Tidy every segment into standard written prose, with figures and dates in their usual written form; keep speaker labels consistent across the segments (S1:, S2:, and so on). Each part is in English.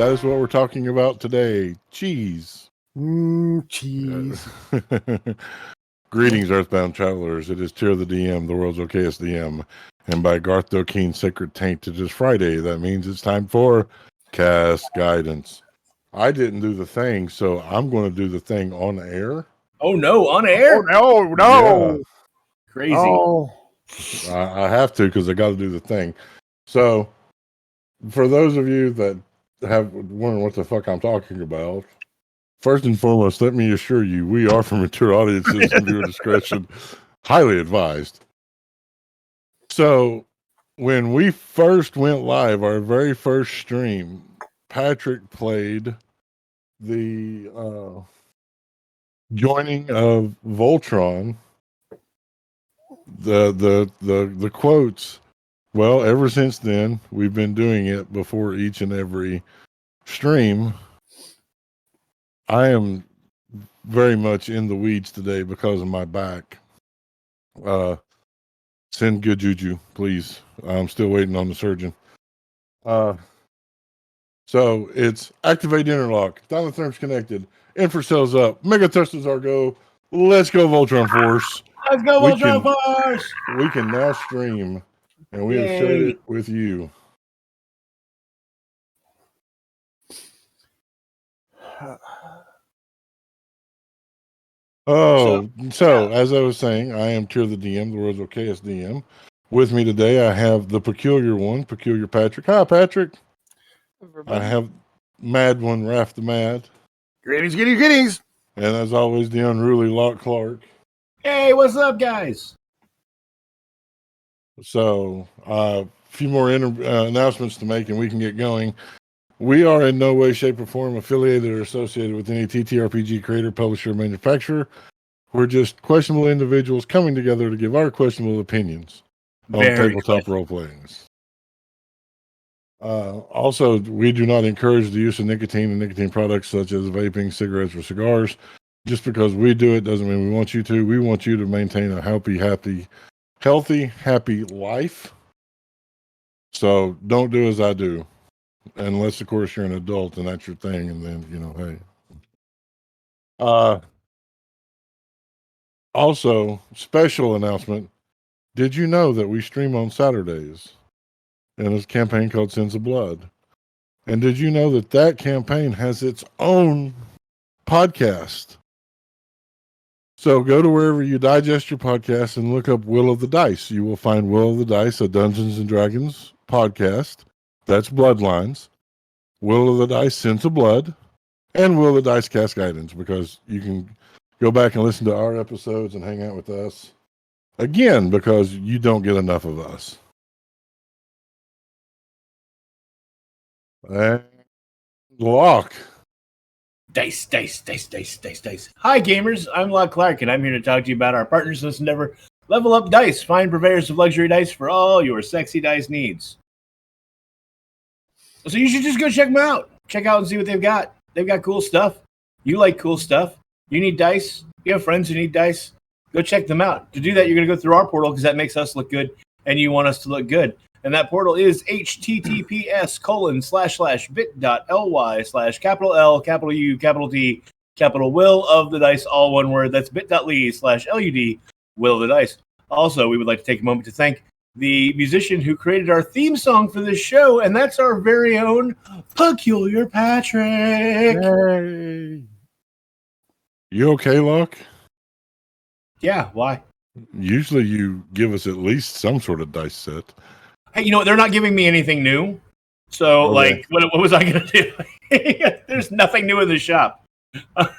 S1: That is what we're talking about today. Cheese.
S2: Cheese.
S1: Greetings, Earthbound travelers. It is Tear the DM, the world's okayest DM. And by Garth Dokeen's Sacred Taint, it is Friday. That means it's time for Cast Guidance. I didn't do the thing, so I'm going to do the thing on air.
S3: Oh, no, on air?
S2: Oh, no.
S1: Yeah.
S3: Crazy.
S2: Oh.
S1: I have to because I got to do the thing. So, for those of you that have wondering what the fuck I'm talking about, first and foremost, let me assure you, we are for mature audiences and viewer discretion highly advised. So, when we first went live, our very first stream, Patrick played the joining of Voltron. The quotes. Well, ever since then, we've been doing it before each and every stream. I am very much in the weeds today because of my back. Send good juju, please. I'm still waiting on the surgeon. So it's activate interlock. Thalathurm's connected. Infracells up. Mega thrusters are go. Let's go, Voltron Force.
S3: Let's go, Voltron Force!
S1: We can now stream, and we have shared it with you. So as I was saying, I am Tear the DM, the world's okayest DM. With me today, I have the peculiar one, Peculiar Patrick. Hi, Patrick. Everybody. I have Mad One, Raph the Mad.
S2: Greetings.
S1: And as always, the unruly Locke Clark.
S3: Hey, what's up, guys?
S1: So, a few more announcements to make, and we can get going. We are in no way, shape, or form affiliated or associated with any TTRPG creator, publisher, or manufacturer. We're just questionable individuals coming together to give our questionable opinions on tabletop role-playing. Also, we do not encourage the use of nicotine and nicotine products such as vaping, cigarettes, or cigars. Just because we do it doesn't mean we want you to. We want you to maintain a healthy, happy life. So don't do as I do. Unless, of course, you're an adult and that's your thing. And then, hey. Also, special announcement. Did you know that we stream on Saturdays in a campaign called Sins of Blood? And did you know that campaign has its own podcast? So go to wherever you digest your podcast and look up Will of the Dice. You will find Will of the Dice, a Dungeons and Dragons podcast. That's Bloodlines. Will of the Dice, Sins of Blood. And Will of the Dice, Cast Guidance, because you can go back and listen to our episodes and hang out with us. Again, because you don't get enough of us. And Locke.
S3: Dice. Hi, gamers. I'm Locke Clark, and I'm here to talk to you about our partners in this endeavor, Level Up Dice. Find purveyors of luxury dice for all your sexy dice needs. So you should just go check them out. Check out and see what they've got. They've got cool stuff. You like cool stuff. You need dice. You have friends who need dice. Go check them out. To do that, you're going to go through our portal because that makes us look good, and you want us to look good. And that portal is https://bit.ly/L, Will of the Dice, all one word. That's bit.ly/LUD, Will of the Dice. Also, we would like to take a moment to thank the musician who created our theme song for this show, and that's our very own Peculiar Patrick.
S1: Yay. You okay, Locke?
S3: Yeah, why?
S1: Usually you give us at least some sort of dice set.
S3: Hey, they're not giving me anything new. So, okay. What was I going to do? There's nothing new in the shop.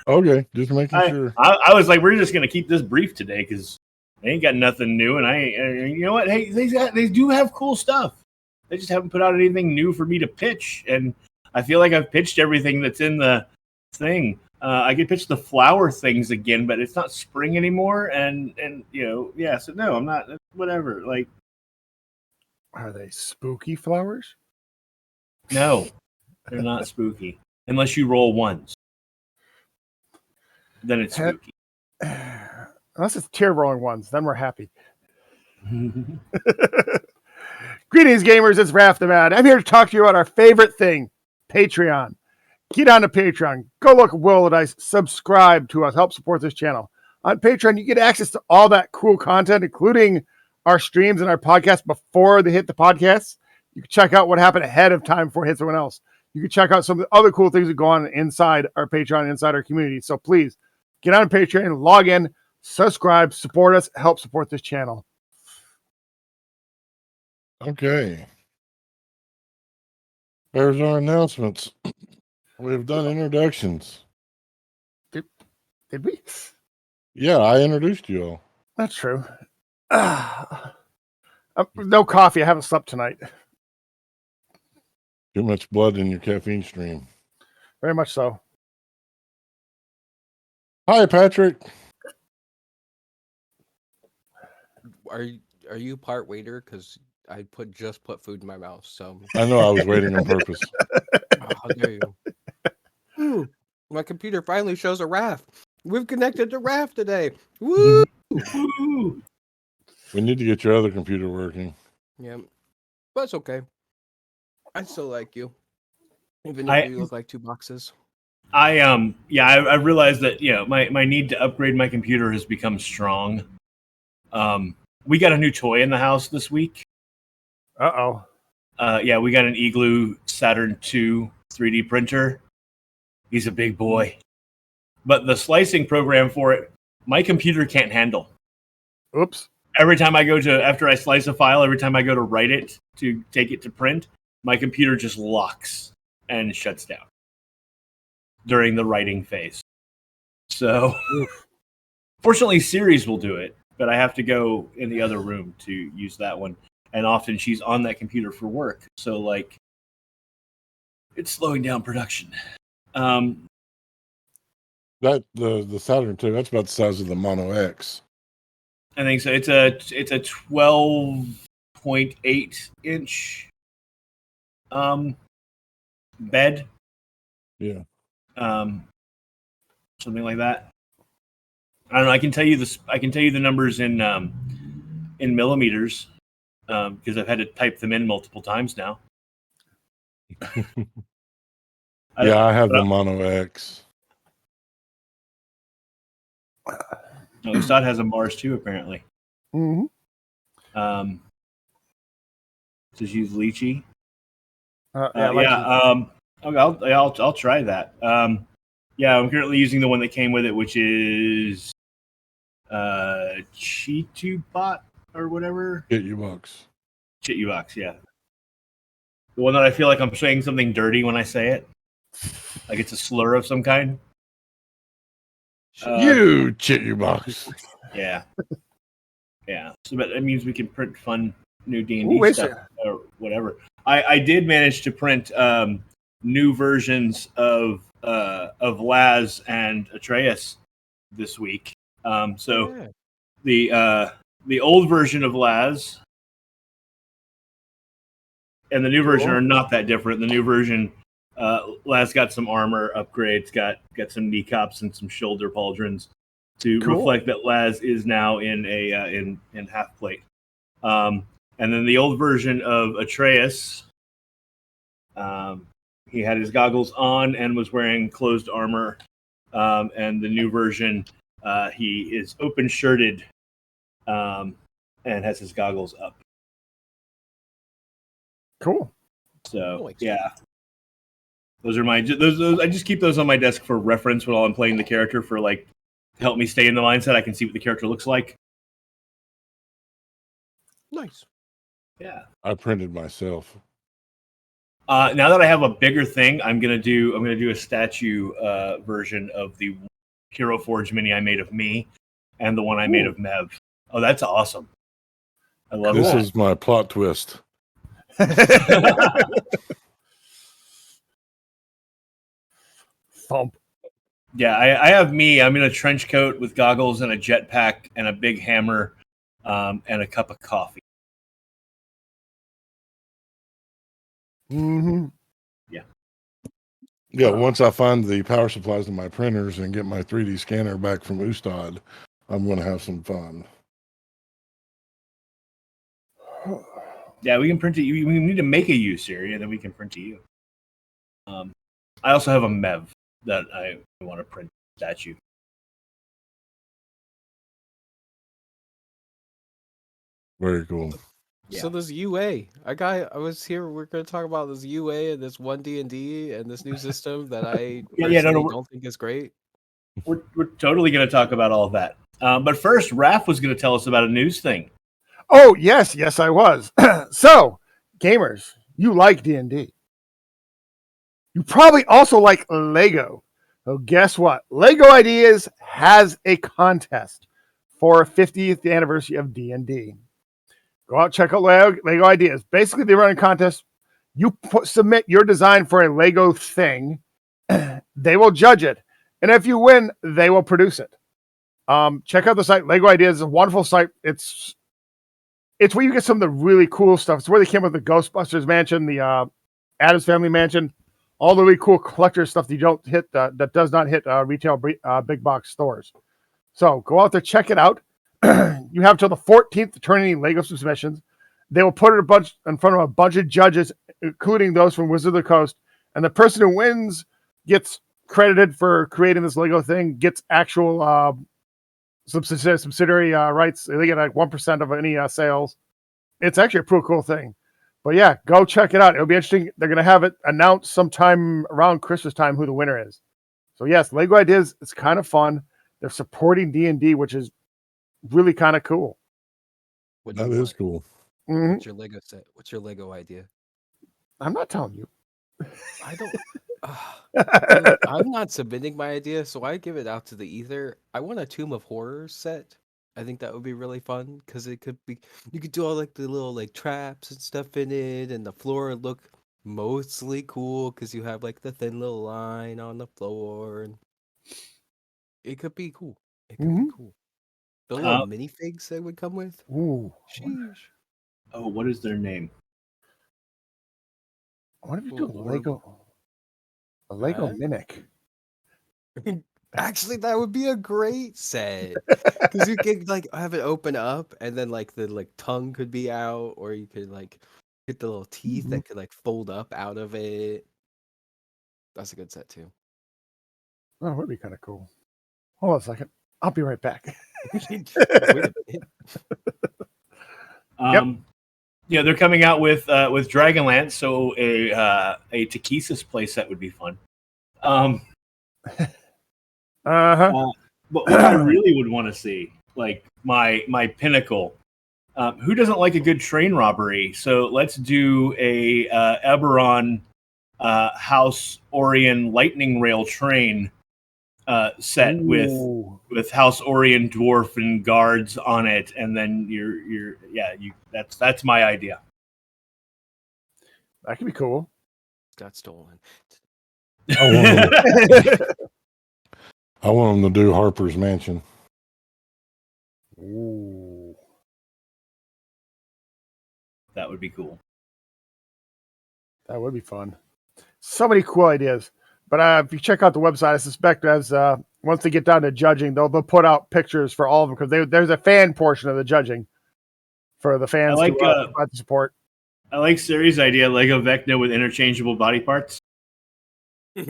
S1: Okay, just making sure.
S3: I was like, we're just going to keep this brief today because they ain't got nothing new. And you know what? Hey, they do have cool stuff. They just haven't put out anything new for me to pitch. And I feel like I've pitched everything that's in the thing. I could pitch the flower things again, but it's not spring anymore. And so no, I'm not. Whatever. Like,
S2: are they spooky flowers?
S3: No, they're not spooky. Unless you roll ones. Then it's spooky.
S2: Unless it's tier rolling ones, then we're happy. Greetings, gamers. It's Raph the Mad. I'm here to talk to you about our favorite thing, Patreon. get on to Patreon. Go look at Will of Dice. Subscribe to us. Help support this channel. On Patreon, you get access to all that cool content, including our streams and our podcasts before they hit the podcasts. You can check out what happened ahead of time before it hits everyone else. You can check out some of the other cool things that go on inside our Patreon, inside our community. So please get on Patreon, log in, subscribe, support us, help support this channel.
S1: Okay. There's our announcements. We've done introductions.
S2: Did we?
S1: Yeah, I introduced you all.
S2: That's true. No coffee. I haven't slept tonight.
S1: Too much blood in your caffeine stream.
S2: Very much so.
S1: Hi, Patrick.
S4: Are you part waiter? Because I just put food in my mouth. So
S1: I know I was waiting on purpose.
S4: how dare you? My computer finally shows a raft. We've connected to raft today. Woo!
S3: Woo!
S1: We need to get your other computer working.
S4: Yeah, but it's okay. I still like you, even if you look like two boxes.
S3: I realized that my need to upgrade my computer has become strong. We got a new toy in the house this week.
S2: Uh-oh.
S3: We got an Igloo Saturn II 3D printer. He's a big boy. But the slicing program for it, my computer can't handle.
S2: Oops.
S3: Every time I after I slice a file, every time I go to write it, to take it to print, my computer just locks and shuts down during the writing phase. So, fortunately, Siri's will do it, but I have to go in the other room to use that one. And often she's on that computer for work. So, it's slowing down production.
S1: That the Saturn II, that's about the size of the Mono X.
S3: I think so. It's a 12.8 inch bed.
S1: Yeah.
S3: Something like that. I don't know. I can tell you this. I can tell you the numbers in millimeters because I've had to type them in multiple times now.
S1: I have the Mono X.
S3: No, Ustad has a Mars too, apparently.
S2: Mm-hmm.
S3: Just use lychee.
S2: Okay,
S3: I'll try that. I'm currently using the one that came with it, which is Chitubot or whatever. Chitubot, yeah. The one that I feel like I'm saying something dirty when I say it, like it's a slur of some kind.
S1: You Chitubot.
S3: Yeah. So, but that means we can print fun new D&D stuff or whatever. I did manage to print new versions of Laz and Atreus this week. The old version of Laz and the new version are not that different. The new version, Laz got some armor upgrades, got some kneecaps and some shoulder pauldrons to reflect that Laz is now in a in half plate. And then the old version of Atreus, he had his goggles on and was wearing closed armor. And the new version, he is open shirted and has his goggles up.
S2: Cool.
S3: So those are those. I just keep those on my desk for reference while I'm playing the character to help me stay in the mindset. I can see what the character looks like.
S4: Nice.
S3: Yeah.
S1: I printed myself.
S3: Now that I have a bigger thing, I'm gonna do a statue version of the Hero Forge mini I made of me and the one I made of Mev. Oh, that's awesome. I love
S1: this.
S3: that.
S1: This is my plot twist.
S2: Thump.
S3: Yeah, I have me. I'm in a trench coat with goggles and a jetpack and a big hammer and a cup of coffee.
S2: Mm-hmm.
S1: Yeah, once I find the power supplies to my printers and get my 3D scanner back from Ustad, I'm going to have some fun.
S3: Yeah, we can print to you. We need to make a you, Siri, and then we can print to you. I also have a Mev that I want to print statue.
S1: Very cool.
S4: So there's UA. I was here. We're going to talk about this UA and this 1D&D and this new system that I don't think is great.
S3: We're totally going to talk about all of that. But first, Raph was going to tell us about a news thing.
S2: Oh, yes, I was. So, gamers, you like D&D. You probably also like Lego. So guess what? Lego Ideas has a contest for 50th anniversary of D&D. Go out, check out Lego Ideas. Basically, they run a contest. You submit your design for a Lego thing. They will judge it. And if you win, they will produce it. Check out the site. Lego Ideas is a wonderful site. It's where you get some of the really cool stuff. It's where they came up with the Ghostbusters mansion, the Addams Family mansion, all the really cool collector stuff that you don't hit that does not hit retail big box stores. So go out there, check it out. You have till the 14th to turn in Lego submissions. They will put it in front of a bunch of judges, including those from Wizard of the Coast, and the person who wins gets credited for creating this Lego thing, gets actual subsidiary rights. They get like 1% of any sales. It's actually a pretty cool thing. But yeah, go check it out. It'll be interesting. They're going to have it announced sometime around Christmas time who the winner is. So yes, Lego Ideas, it's kind of fun. They're supporting D&D, which is really kind of cool.
S1: That is cool.
S2: Mm-hmm.
S4: What's your Lego set? What's your Lego idea?
S2: I'm not telling you.
S4: I don't. I'm not submitting my idea, so I give it out to the ether. I want a Tomb of Horrors set. I think that would be really fun because it could be. You could do all like the little like traps and stuff in it, and the floor would look mostly cool because you have like the thin little line on the floor, and it could be cool. It could be cool. The little minifigs they would come with.
S2: Ooh.
S4: Sheesh.
S3: Oh, what is their name?
S2: What if you do a Lego mimic?
S4: Actually, that would be a great set because you could like have it open up, and then like the like tongue could be out, or you could like get the little teeth that could like fold up out of it. That's a good set too.
S2: Oh, that would be kind of cool. Hold on a second. I'll be right back.
S4: Wait a minute.
S3: Yeah, they're coming out with Dragonlance, so a Takesis playset would be fun. But what I really would want to see, like my pinnacle, who doesn't like a good train robbery? So let's do a Eberron House Orion lightning rail train set with House Orion dwarf and guards on it, and then that's my idea.
S2: That could be cool.
S4: Got stolen.
S1: I want them to do Harper's Mansion.
S2: Ooh.
S3: That would be cool.
S2: That would be fun. So many cool ideas. But if you check out the website, I suspect as once they get down to judging, they'll put out pictures for all of them because there's a fan portion of the judging for the fans to provide the support.
S3: I like Siri's idea, Lego Vecna with interchangeable body parts. Or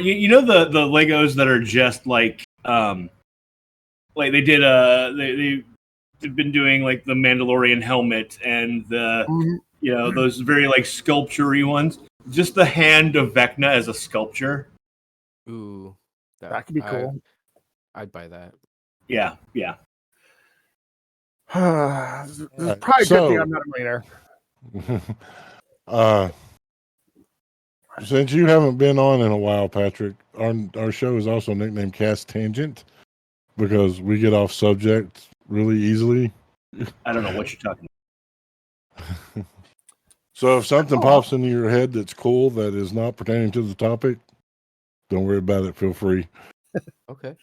S3: you know the Legos that are just like they did they've been doing like the Mandalorian helmet and the those very like sculpture-y ones. Just the hand of Vecna as a sculpture.
S4: Ooh,
S2: that could be cool.
S4: I'd buy that.
S3: Yeah.
S2: This is probably a good thing I'm not a millionaire.
S1: Since you haven't been on in a while, Patrick, our show is also nicknamed Cast Tangent because we get off subject really easily.
S3: I don't know what you're talking
S1: about. So if something pops into your head that's cool that is not pertaining to the topic, don't worry about it. Feel free.
S4: Okay.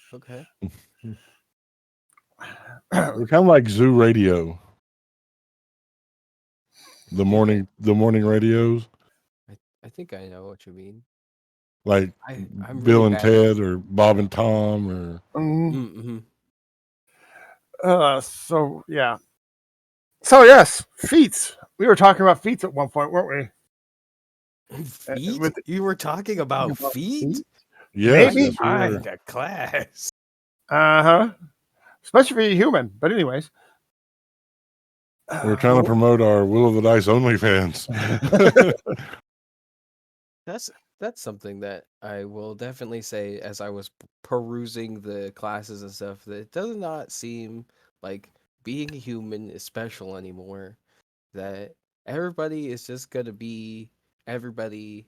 S1: We're kind of like Zoo Radio. The morning radios.
S4: I think I know what you mean.
S1: Like
S4: I'm
S1: Bill
S4: really
S1: and Ted or Bob and Tom or
S2: So yeah. So yes, feats. We were talking about feats at one point, weren't we?
S4: Feet?
S2: with-
S4: You were talking about feet?
S1: Yes,
S2: Maybe.
S1: yes, we were.
S4: Behind a class.
S2: Uh-huh. Especially for you human. But anyways.
S1: We're trying to promote our Will of the Dice OnlyFans.
S4: That's something that I will definitely say as I was perusing the classes and stuff, that it does not seem like being a human is special anymore. That everybody is just gonna be everybody,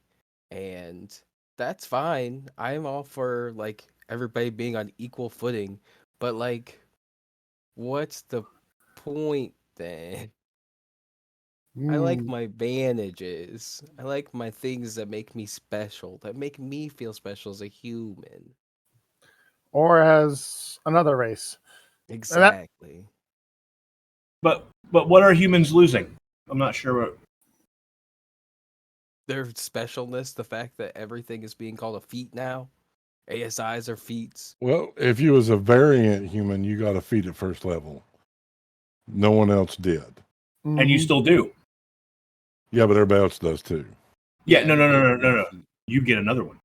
S4: and that's fine. I'm all for like everybody being on equal footing, but like, what's the point then? I like my bandages. I like my things that make me special, that make me feel special as a human.
S2: Or as another race.
S4: Exactly.
S3: But what are humans losing? I'm not sure what.
S4: Their specialness, the fact that everything is being called a feat now. ASIs are feats.
S1: Well, if you was a variant human, you got a feat at first level. No one else did.
S3: And you still do.
S1: Yeah, but everybody else does too.
S3: Yeah, no.
S4: no.
S3: You get another one.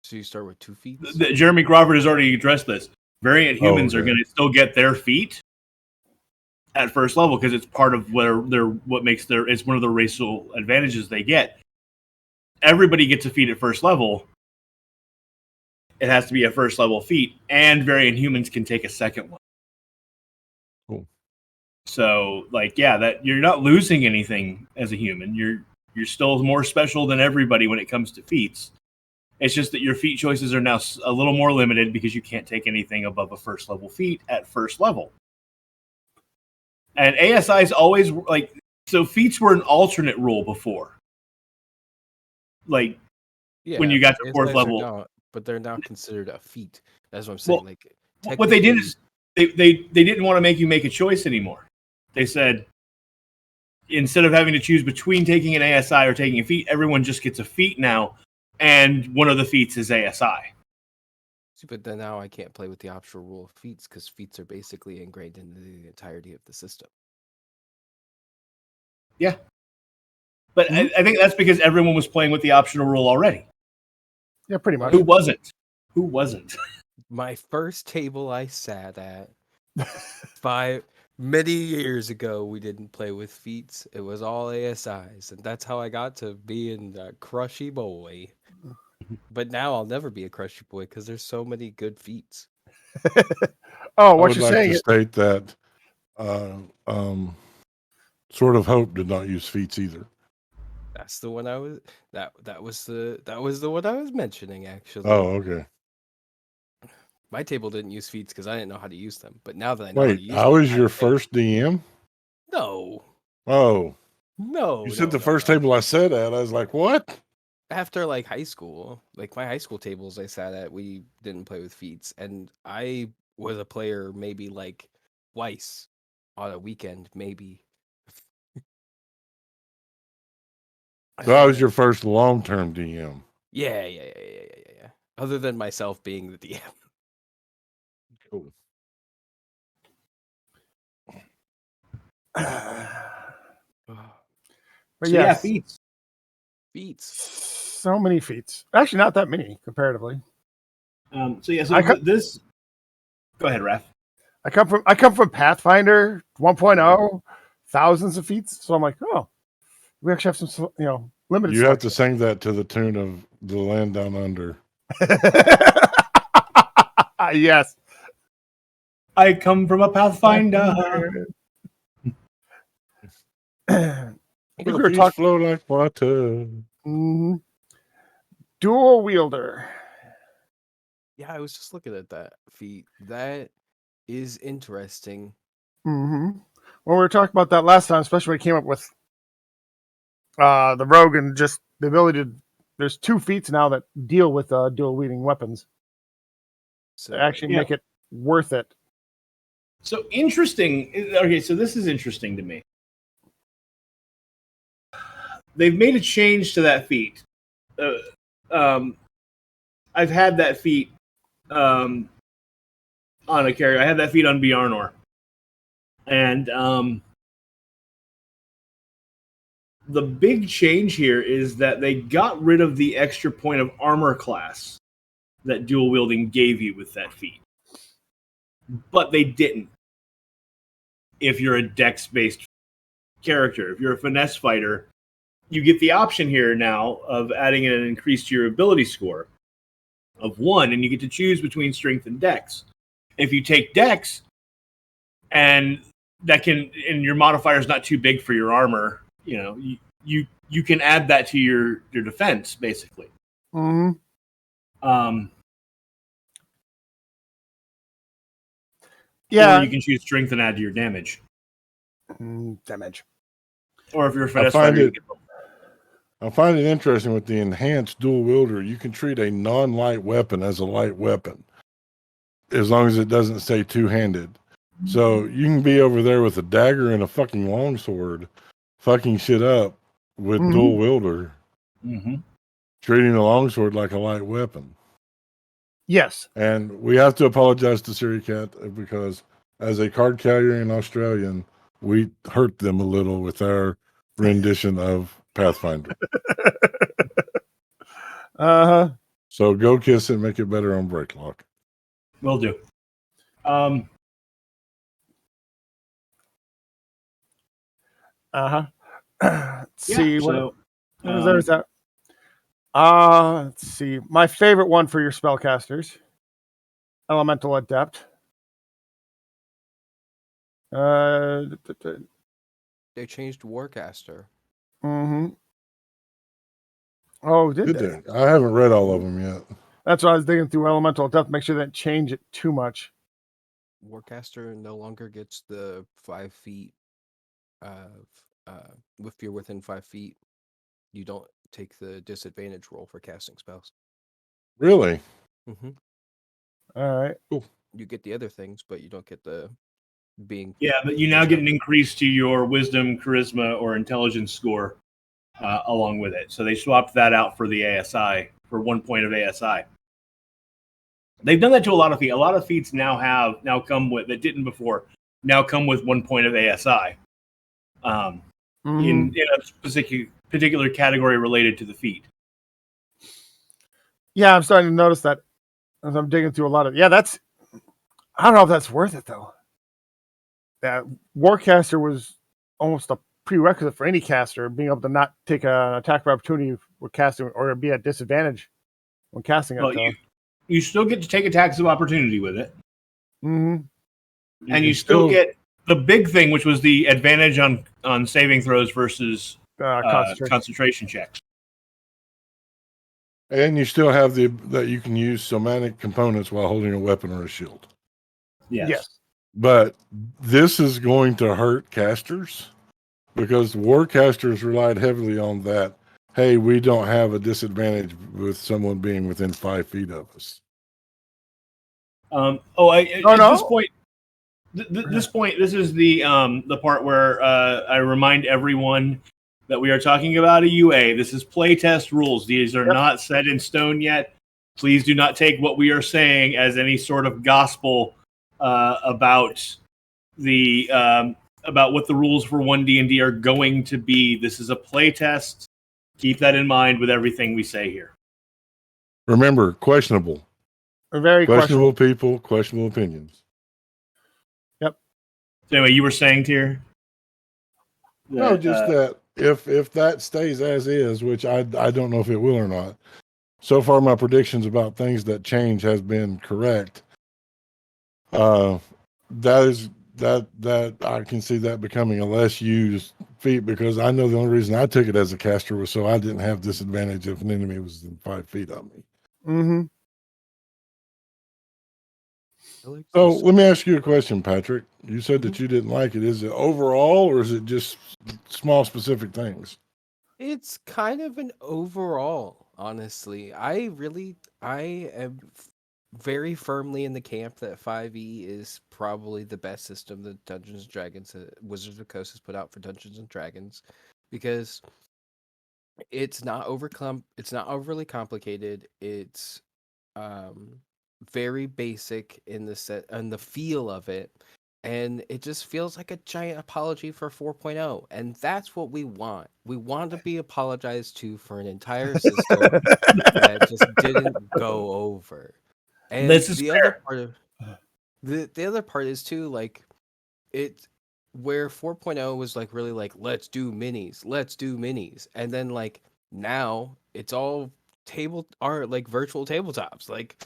S4: So you start with 2 feet?
S3: Jeremy Crawford has already addressed this. Variant humans are going to still get their feet at first level because it's part of it's one of the racial advantages they get. Everybody gets a feat at first level. It has to be a first level feat, and variant humans can take a second one.
S1: Cool.
S3: So, like, yeah, that you're not losing anything as a human. You're still more special than everybody when it comes to feats. It's just that your feat choices are now a little more limited because you can't take anything above a first level feat at first level. And ASIs always so feats were an alternate rule before. Like when you got to fourth level,
S4: but they're now considered a feat. That's what I'm saying.
S3: Well, what they did is they didn't want to make you make a choice anymore. They said instead of having to choose between taking an ASI or taking a feat, everyone just gets a feat now, and one of the feats is ASI.
S4: But then now I can't play with the optional rule of feats because feats are basically ingrained into the entirety of the system.
S3: Yeah. But I think that's because everyone was playing with the optional rule already.
S2: Yeah, pretty much.
S3: Who wasn't?
S4: My first table I sat at many years ago, we didn't play with feats. It was all ASIs, and that's how I got to being a crushy boy. But now I'll never be a crushy boy because there's so many good feats.
S2: Oh, what
S1: I would
S2: you're
S1: like
S2: saying
S1: to
S2: is
S1: state that Sword of Hope did not use feats either.
S4: That's the one I was that was the one I was mentioning actually.
S1: Oh, okay.
S4: My table didn't use feats because I didn't know how to use them. But now that I know how to
S1: Wait,
S4: use
S1: I
S4: them,
S1: was your first DM?
S4: No.
S1: Oh.
S4: No.
S1: You said
S4: no,
S1: the
S4: no,
S1: first
S4: no.
S1: table I sat at. I was like, what?
S4: After like high school, like my high school tables I sat at, we didn't play with feats, and I was a player maybe like twice on a weekend, maybe.
S1: So I was your first long-term DM.
S4: Yeah. Other than myself being the DM.
S1: Cool.
S2: but
S3: So
S2: yes,
S3: yeah,
S4: Feats.
S2: so many feats. Actually, not that many comparatively.
S3: This. Go ahead, Raph.
S2: I come from Pathfinder 1.0, thousands of feats. So I'm like, oh, we actually have some, limited.
S1: You have to sing that to the tune of The Land Down Under.
S2: Yes.
S3: I come from a Pathfinder.
S2: We were talking
S1: flow like water.
S2: Dual wielder.
S4: Yeah, I was just looking at that feat. That is interesting.
S2: When we were talking about that last time, especially when we came up with the rogue and just the ability to. There's 2 feats now that deal with dual wielding weapons.
S4: So
S2: Actually, make it worth it.
S3: So interesting. Okay, so this is interesting to me. They've made a change to that feat. I've had that feat on a carrier. I had that feat on Bjarnor. And The big change here is that they got rid of the extra point of armor class that dual wielding gave you with that feat. But they didn't. If you're a dex based character, if you're a finesse fighter, you get the option here now of adding an increase to your ability score of 1, and you get to choose between strength and dex. If you take dex, and your modifier is not too big for your armor, you can add that to your defense basically.
S2: Mm-hmm. Yeah.
S3: Or you can choose strength and add to your damage.
S2: Damage.
S3: Or if you're a finesse fighter,
S1: I find it interesting with the enhanced dual wielder, you can treat a non-light weapon as a light weapon as long as it doesn't say two-handed. So you can be over there with a dagger and a fucking longsword fucking shit up with dual wielder, treating the longsword like a light weapon.
S2: Yes.
S1: And we have to apologize to Siri Cat because as a card carrier in Australian, we hurt them a little with our rendition of Pathfinder.
S2: Uh-huh.
S1: So go kiss it and make it better on Breaklock.
S3: Will do.
S2: Let's see.
S3: So,
S2: There's that. Let's see. My favorite one for your spellcasters. Elemental Adept.
S4: They changed Warcaster.
S2: Mm-hmm. Oh, did they?
S1: I haven't read all of them yet.
S2: That's why I was digging through Elemental Adept. Make sure they didn't change it too much.
S4: Warcaster no longer gets the 5 feet. If you're within 5 feet, you don't take the disadvantage roll for casting spells.
S1: Really?
S4: Mm-hmm.
S2: All right.
S1: Cool.
S4: You get the other things, but you don't get the being.
S3: Yeah, but you now get an increase to your wisdom, charisma, or intelligence score along with it. So they swapped that out for the ASI, for 1 point of ASI. They've done that to a lot of feats. A lot of feats now come with, that didn't before, now come with 1 point of ASI in a particular category related to the feat.
S2: Yeah, I'm starting to notice that as I'm digging through a lot of. Yeah, I don't know if that's worth it though. That Warcaster was almost a prerequisite for any caster, being able to not take an attack of opportunity with casting or be at disadvantage when casting it.
S3: Well, you still get to take attacks of opportunity with it.
S2: Mm-hmm.
S3: And you still get the big thing, which was the advantage on saving throws versus concentration checks.
S1: And you still have that you can use somatic components while holding a weapon or a shield.
S3: Yes.
S1: But this is going to hurt casters because warcasters relied heavily on that. Hey, we don't have a disadvantage with someone being within 5 feet of us.
S3: This point, this is the part where I remind everyone that we are talking about a UA. This is playtest rules. These are not set in stone yet. Please do not take what we are saying as any sort of gospel about what the rules for 1D&D are going to be. This is a playtest. Keep that in mind with everything we say here.
S1: Remember, questionable.
S2: Very
S1: questionable people, questionable opinions.
S2: Yep.
S3: So anyway, you were saying, Tyr?
S1: No, just that if that stays as is, which I don't know if it will or not. So far, my predictions about things that change has been correct. That I can see that becoming a less used feat because I know the only reason I took it as a caster was so I didn't have disadvantage if an enemy was in 5 feet of me.
S2: Mm-hmm.
S1: So let me ask you a question, Patrick. You said that you didn't like it. Is it overall or is it just small specific things?
S4: It's kind of an overall, honestly. I am very firmly in the camp that 5e is probably the best system that Dungeons & Dragons, Wizards of the Coast has put out for Dungeons & Dragons because it's not overly complicated. It's very basic in the set and the feel of it. And it just feels like a giant apology for 4.0. And that's what we want. We want to be apologized to for an entire system that just didn't go over. And
S3: This is
S4: the
S3: fair.
S4: other part of the other part is too, like, it where 4.0 was like really like let's do minis, and then like now it's all table are like virtual tabletops. Like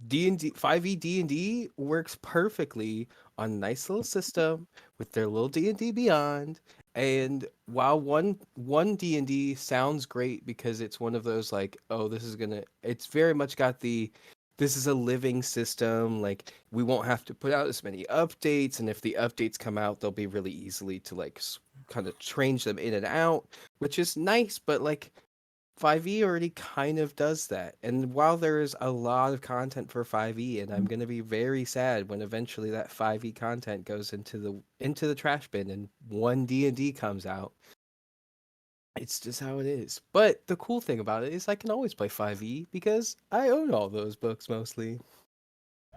S4: D&D 5e D&D works perfectly on a nice little system with their little D&D Beyond. And while one D&D sounds great because it's one of those like, oh, it's very much got this is a living system, like we won't have to put out as many updates, and if the updates come out, they'll be really easily to like kind of change them in and out, which is nice, but like 5e already kind of does that. And while there is a lot of content for 5e, and I'm going to be very sad when eventually that 5e content goes into the trash bin and one D&D comes out. It's just how it is. But the cool thing about it is I can always play 5e because I own all those books mostly.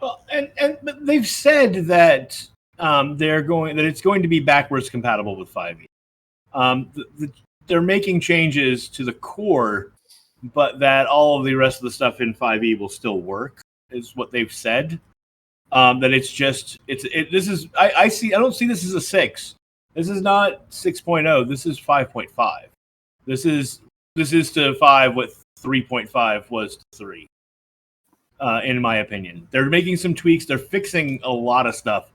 S3: Well, but they've said that it's going to be backwards compatible with 5e. They're making changes to the core, but that all of the rest of the stuff in 5e will still work, is what they've said. That it's just I don't see this as a 6. This is not 6.0. This is 5.5. This is to 5 what 3.5 was to 3. In my opinion, they're making some tweaks. They're fixing a lot of stuff.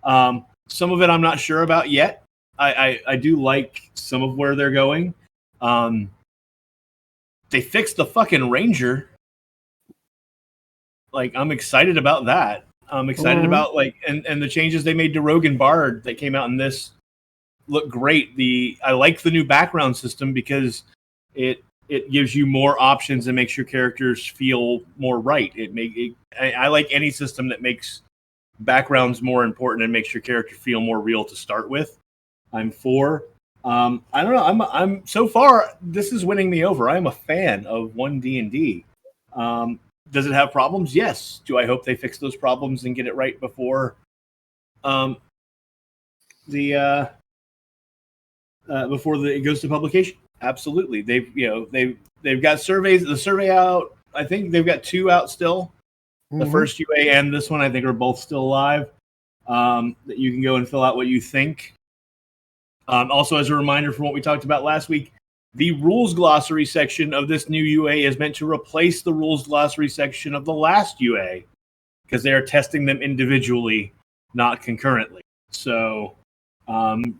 S3: Some of it I'm not sure about yet. I do like some of where they're going. They fixed the fucking Ranger. Like, I'm excited about that. I'm excited about and the changes they made to Rogue and Bard that came out in this look great. I like the new background system because it gives you more options and makes your characters feel more right. I like any system that makes backgrounds more important and makes your character feel more real to start with. I'm for. I don't know. I'm so far. This is winning me over. I'm a fan of 1D&D. Does it have problems? Yes. Do I hope they fix those problems and get it right before it goes to publication? Absolutely. They've got surveys. The survey out. I think they've got 2 out still. The first UA and this one, I think, are both still live. That you can go and fill out what you think. Also, as a reminder from what we talked about last week, the rules glossary section of this new UA is meant to replace the rules glossary section of the last UA because they are testing them individually, not concurrently. So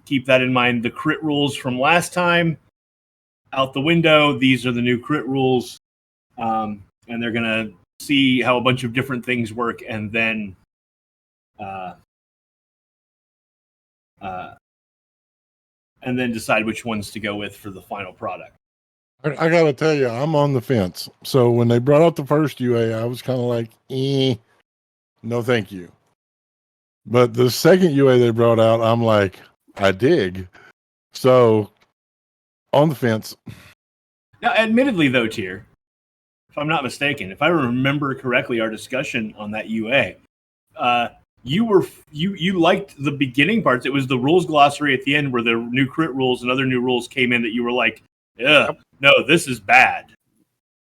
S3: keep that in mind. The crit rules from last time out the window. These are the new crit rules, and they're gonna see how a bunch of different things work, and then decide which ones to go with for the final product.
S1: I gotta tell you, I'm on the fence. So when they brought out the first UA, I was kind of like, no, thank you. But the second UA they brought out, I'm like, I dig. So on the fence.
S3: Now, admittedly, though, Tier, if I'm not mistaken, if I remember correctly, our discussion on that UA, you liked the beginning parts. It was the rules glossary at the end where the new crit rules and other new rules came in that you were like, no, this is bad.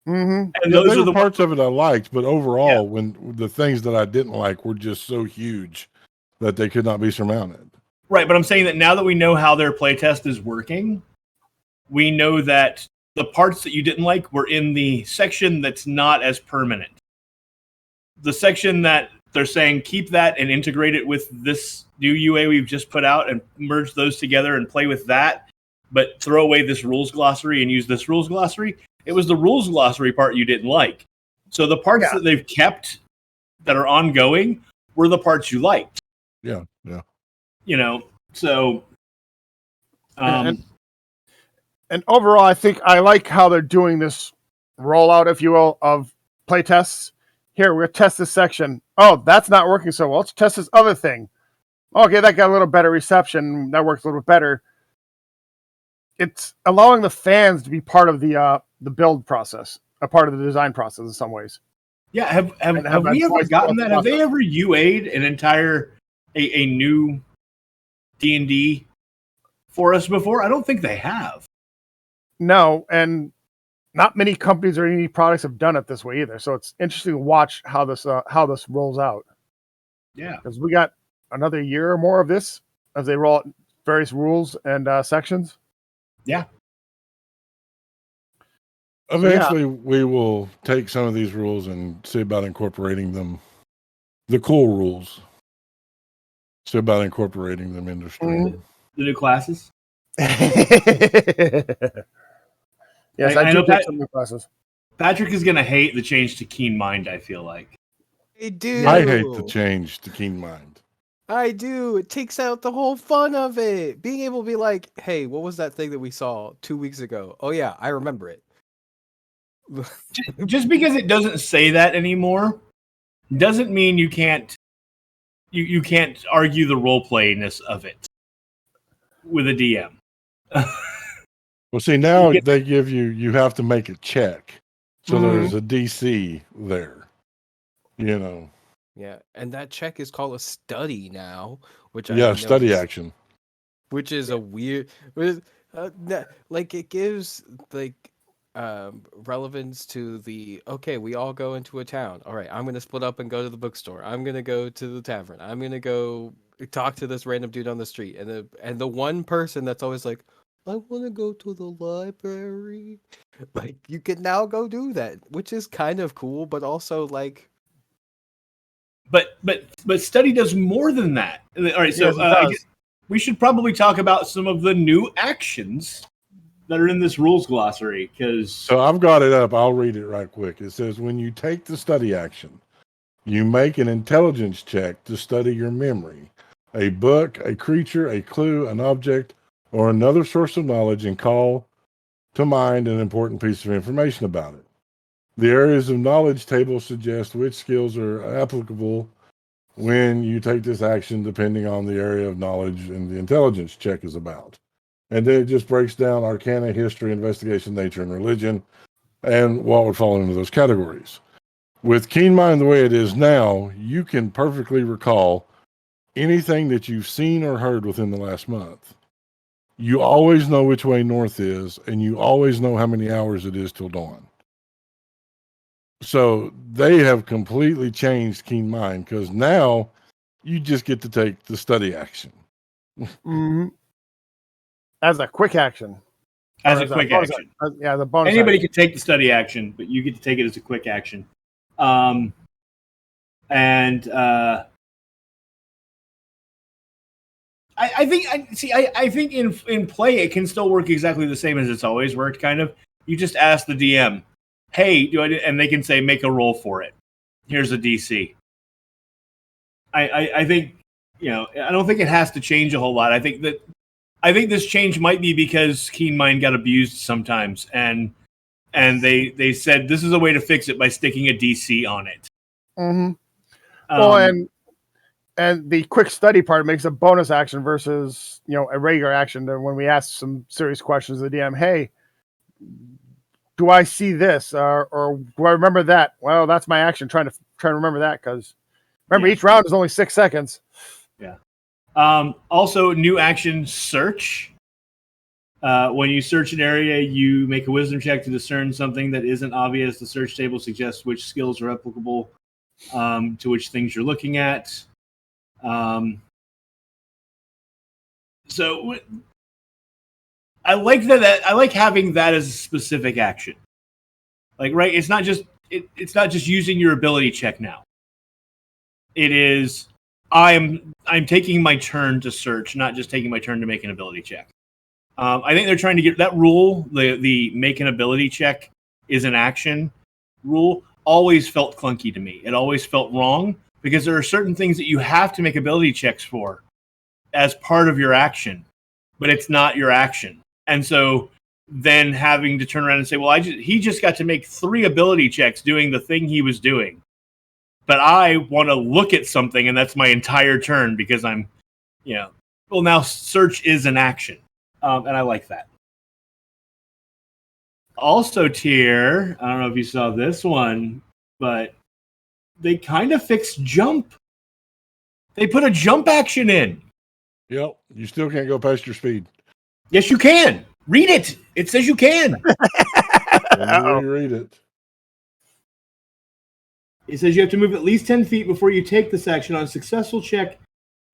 S2: Mm-hmm.
S3: And those are the
S1: parts of it I liked, but overall, when the things that I didn't like were just so huge that they could not be surmounted.
S3: Right, but I'm saying that now that we know how their playtest is working, we know that the parts that you didn't like were in the section that's not as permanent. The section that they're saying keep that and integrate it with this new UA we've just put out and merge those together and play with that, but throw away this rules glossary and use this rules glossary. It was the rules glossary part you didn't like. So the parts that they've kept that are ongoing were the parts you liked.
S1: Yeah.
S3: So
S2: and overall, I think I like how they're doing this rollout, if you will, of playtests. Here, we're going to test this section. Oh, that's not working so well. Let's test this other thing. Okay, that got a little better reception. That works a little bit better. It's allowing the fans to be part of the build process, a part of the design process in some ways.
S3: Yeah, have we ever gotten that? Have they ever UA'd an entire a new D&D for us before. I don't think they have.
S2: No, and not many companies or any products have done it this way either. So it's interesting to watch how this rolls out.
S3: Yeah.
S2: Because we got another year or more of this as they roll out various rules and sections.
S3: Yeah.
S1: Eventually, we will take some of these rules and see about incorporating them. The cool rules. See about incorporating them into stream.
S3: The new classes.
S2: Yes,
S3: I
S2: I
S3: know
S2: do take some new classes.
S3: Patrick is going to hate the change to Keen Mind, I feel like.
S4: I do.
S1: I hate the change to Keen Mind.
S4: I do. It takes out the whole fun of it. Being able to be like, hey, what was that thing that we saw 2 weeks ago? Oh, yeah, I remember it.
S3: Just because it doesn't say that anymore doesn't mean you can't argue the role playingness of it with a DM.
S1: Well, see, now they give you have to make a check. So there's a DC there. You know.
S4: Yeah, and that check is called a study now, which
S1: study action.
S4: Which is a weird, like it gives like relevance to the we all go into a town. All right, I'm gonna split up and go to the bookstore. I'm gonna go to the tavern. I'm gonna go talk to this random dude on the street. And the one person that's always like, I want to go to the library. Like you can now go do that, which is kind of cool, but also like.
S3: But study does more than that. All right, so I guess we should probably talk about some of the new actions that are in this rules glossary. So
S1: I've got it up. I'll read it right quick. It says, when you take the study action, you make an intelligence check to study your memory, a book, a creature, a clue, an object, or another source of knowledge, and call to mind an important piece of information about it. The areas of knowledge table suggest which skills are applicable when you take this action, depending on the area of knowledge and the intelligence check is about. And then it just breaks down Arcana, history, investigation, nature, and religion, and what would fall into those categories. With Keen Mind the way it is now, you can perfectly recall anything that you've seen or heard within the last month. You always know which way north is, and you always know how many hours it is till dawn. So they have completely changed Keen Mind because now you just get to take the study action.
S2: As a quick action.
S3: As a quick action.
S2: The bonus.
S3: Anybody can take the study action, but you get to take it as a quick action. I think in play it can still work exactly the same as it's always worked. Kind of, you just ask the DM, "Hey, and they can say make a roll for it. Here's a DC." I think I don't think it has to change a whole lot. I think this change might be because Keen Mind got abused sometimes, and they said this is a way to fix it by sticking a DC on it.
S2: Well, and the quick study part makes a bonus action versus a regular action. When we ask some serious questions to the DM, hey, do I see this or do I remember that? Well, that's my action. Trying to remember that because remember each round is only 6 seconds.
S3: Yeah. Also, new action search. When you search an area, you make a wisdom check to discern something that isn't obvious. The search table suggests which skills are applicable to which things you're looking at. So I like that. I like having that as a specific action. Like, right? It's not just using your ability check now. It is I'm taking my turn to search, not just taking my turn to make an ability check. I think they're trying to get that rule, the make an ability check is an action rule, always felt clunky to me. It always felt wrong because there are certain things that you have to make ability checks for as part of your action, but it's not your action. And so then having to turn around and say, well, he just got to make 3 ability checks doing the thing he was doing. But I want to look at something, and that's my entire turn because I'm, well, now search is an action. And I like that. Also, Tier, I don't know if you saw this one, but they kind of fixed jump. They put a jump action in.
S1: Yep. You still can't go past your speed.
S3: Yes, you can. Read it. It says you can.
S1: Let me reread it.
S3: It says you have to move at least 10 feet before you take this action. On a successful check,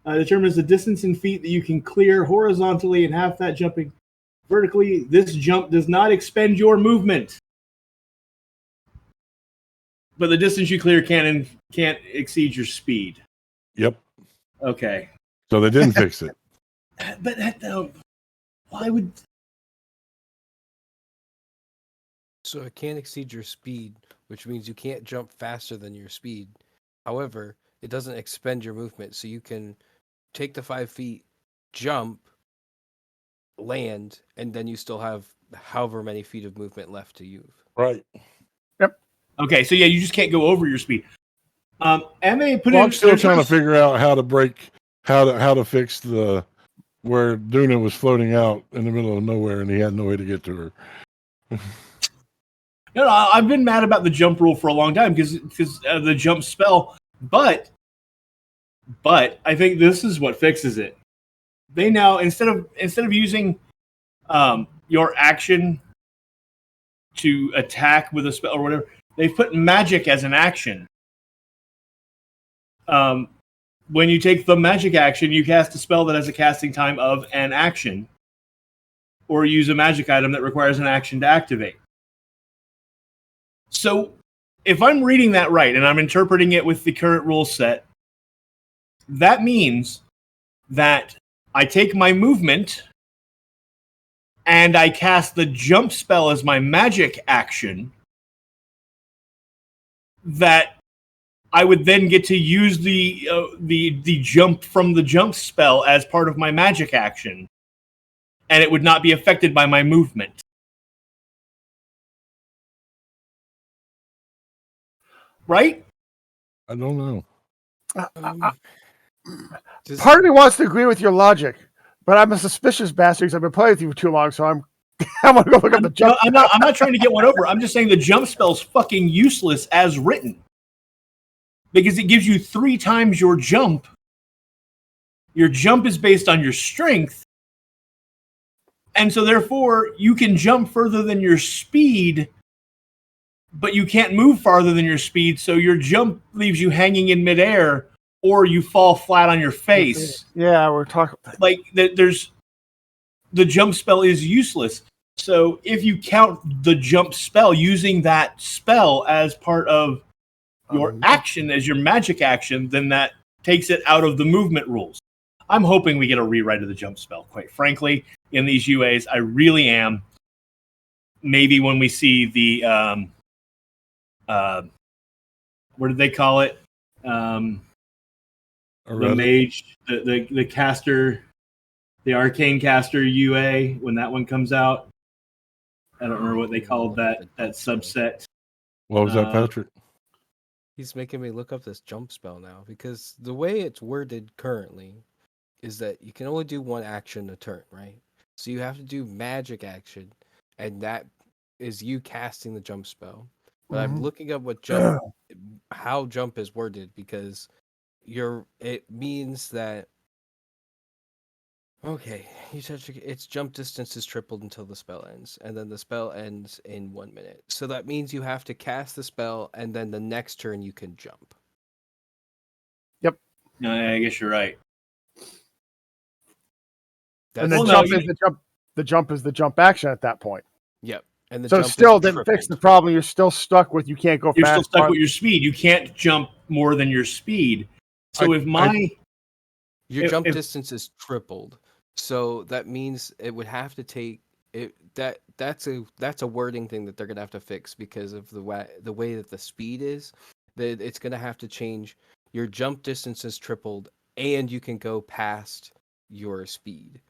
S3: determines the distance in feet that you can clear horizontally and half that jumping vertically. This jump does not expend your movement. But the distance you clear can't exceed your speed.
S1: Yep.
S3: Okay.
S1: So they didn't fix it.
S3: But why would...
S4: So it can't exceed your speed, which means you can't jump faster than your speed. However, it doesn't expend your movement, so you can take the 5 feet, jump, land, and then you still have however many feet of movement left to use.
S1: Right.
S3: Okay, so yeah, you just can't go over your speed. MA put
S1: Well,
S3: in...
S1: I'm still trying to figure out how to fix the where Duna was floating out in the middle of nowhere and he had no way to get to her.
S3: No, I've been mad about the jump rule for a long time because the jump spell, but I think this is what fixes it. They now instead of using your action to attack with a spell or whatever, they've put magic as an action. When you take the magic action, you cast a spell that has a casting time of an action, or use a magic item that requires an action to activate. So, if I'm reading that right, and I'm interpreting it with the current rule set, that means that I take my movement and I cast the jump spell as my magic action, that I would then get to use the jump from the jump spell as part of my magic action, and it would not be affected by my movement. Right?
S1: I don't know.
S2: Part of me wants to agree with your logic, but I'm a suspicious bastard because I've been playing with you for too long, so I'm going to go look up the jump.
S3: I'm not trying to get one over. I'm just saying the jump spell's fucking useless as written. Because it gives you 3 times your jump. Your jump is based on your strength. And so therefore, you can jump further than your speed, but you can't move farther than your speed, so your jump leaves you hanging in midair, or you fall flat on your face.
S2: Yeah, we're talking...
S3: Like, there's... The jump spell is useless. So if you count the jump spell, using that spell as part of your action, as your magic action, then that takes it out of the movement rules. I'm hoping we get a rewrite of the jump spell, quite frankly, in these UAs. I really am. Maybe when we see the... what did they call it? The mage, the caster, the arcane caster UA, when that one comes out. I don't remember what they called that subset.
S1: What was that, Patrick?
S4: He's making me look up this jump spell now, because the way it's worded currently is that you can only do one action a turn, right? So you have to do magic action, and that is you casting the jump spell. But I'm looking up what how jump is worded, because it means that, okay, its jump distance is tripled until the spell ends, and then the spell ends in 1 minute. So that means you have to cast the spell, and then the next turn you can jump.
S2: Yep.
S3: No, I guess you're right.
S2: And the jump is the jump action at that point.
S4: Yep. And
S2: so still didn't fix the problem. You're still stuck with you can't go fast.
S3: You're still stuck with your speed. You can't jump more than your speed. So
S4: your jump distance is tripled. So that means it would have to take it. That's a wording thing that they're gonna have to fix because of the way that the speed is. That it's gonna have to change. Your jump distance is tripled, and you can go past your speed.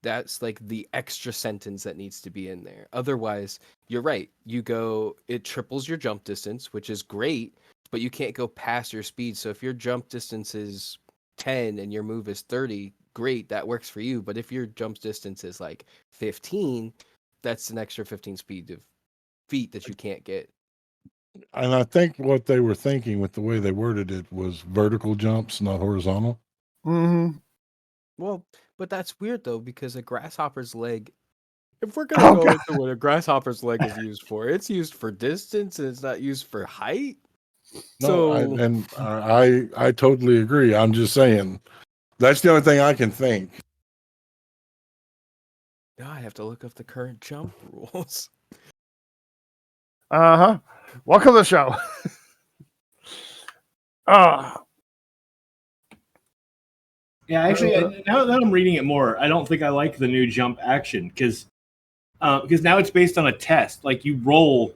S4: That's like the extra sentence that needs to be in there. Otherwise, you're right. It triples your jump distance, which is great, but you can't go past your speed. So if your jump distance is 10 and your move is 30, great, that works for you. But if your jump distance is like 15, that's an extra 15 feet that you can't get.
S1: And I think what they were thinking with the way they worded it was vertical jumps, not horizontal.
S2: Mm-hmm.
S4: Well, but that's weird though, because a grasshopper's leg. If we're gonna
S2: Oh,
S4: go
S2: God.
S4: into what a grasshopper's leg is used for, it's used for distance and it's not used for height.
S1: No, I totally agree. I'm just saying that's the only thing I can think.
S4: Now I have to look up the current jump rules.
S2: Uh-huh. Welcome to the show.
S3: Yeah, actually, now that I'm reading it more, I don't think I like the new jump action because now it's based on a test. Like you roll,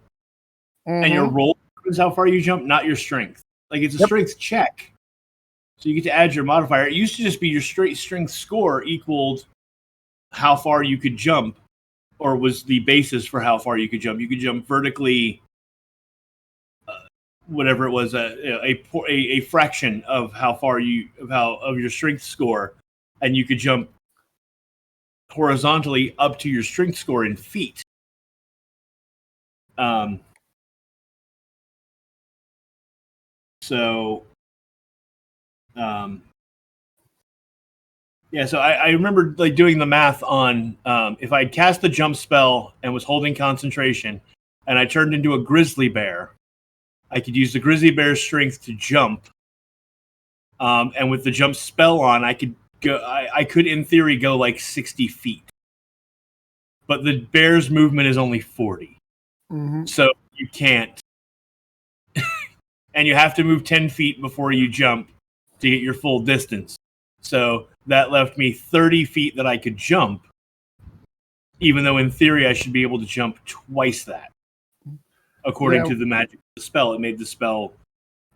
S3: and your
S2: Mhm.
S3: roll is how far you jump, not your strength. Like it's a
S2: Yep.
S3: strength check, so you get to add your modifier. It used to just be your straight strength score equaled how far you could jump, or was the basis for how far you could jump. You could jump vertically, whatever it was, a fraction of how far of your strength score, and you could jump horizontally up to your strength score in feet. Um, so, yeah, so I remember like doing the math on if I'd cast the jump spell and was holding concentration, and I turned into a grizzly bear, I could use the grizzly bear's strength to jump. And with the jump spell on, I could go. I could, in theory, go like 60 feet. But the bear's movement is only 40,
S2: Mhm.
S3: so you can't. And you have to move 10 feet before you jump to get your full distance. So that left me 30 feet that I could jump, even though in theory I should be able to jump twice that. According
S2: Yeah.
S3: to the magic of the spell, it made the spell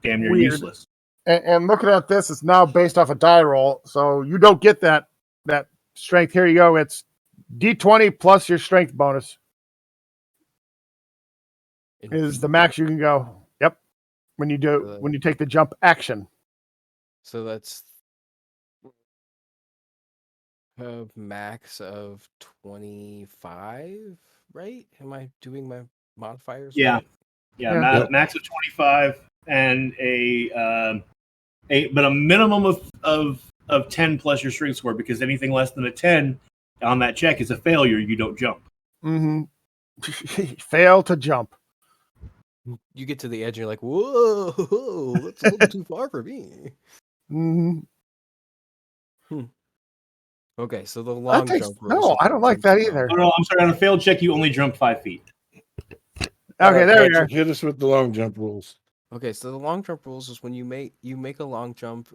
S3: damn near
S2: Weird.
S3: useless.
S2: And looking at this, it's now based off a die roll, so you don't get that strength. Here you go. It's D20 plus your strength bonus
S4: In
S2: is
S4: feet.
S2: the max you can go. Yep. When you take the jump action.
S4: So that's a max of 25, right? Am I doing my modifiers
S3: Yeah.
S4: right?
S3: Yeah,
S2: Yeah.
S3: max of 25 and but a minimum of 10 plus your strength score, because anything less than a 10 on that check is a failure. You don't jump.
S2: Mm-hmm. Fail to jump.
S4: You get to the edge and you're like, whoa, that's a little too far for me.
S2: Mm-hmm.
S4: Okay, so the long jump rules.
S2: No,
S4: with
S2: I
S4: the
S2: don't like
S4: jump
S2: that
S4: spell.
S2: either.
S3: Oh no, I'm sorry. On a failed check, you only jump 5 feet.
S1: All
S2: Okay,
S1: right,
S2: there we
S1: Patrick,
S2: go.
S1: hit us with the long jump rules.
S4: Okay, so the long jump rules is when you make a long jump,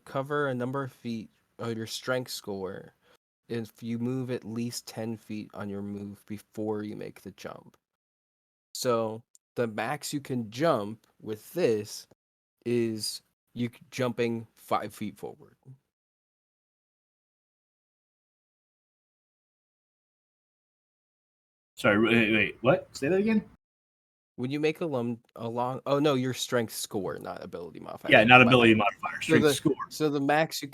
S4: cover a number of feet of your strength score if you move at least 10 feet on your move before you make the jump. So the max you can jump with this is you jumping 5 feet forward.
S3: Sorry, wait, what? Say that again?
S4: When you make a long, oh no, your strength score, not ability modifier.
S3: Yeah, not
S4: My
S3: ability
S4: bad.
S3: modifier,
S4: So
S3: strength score.
S4: So the max you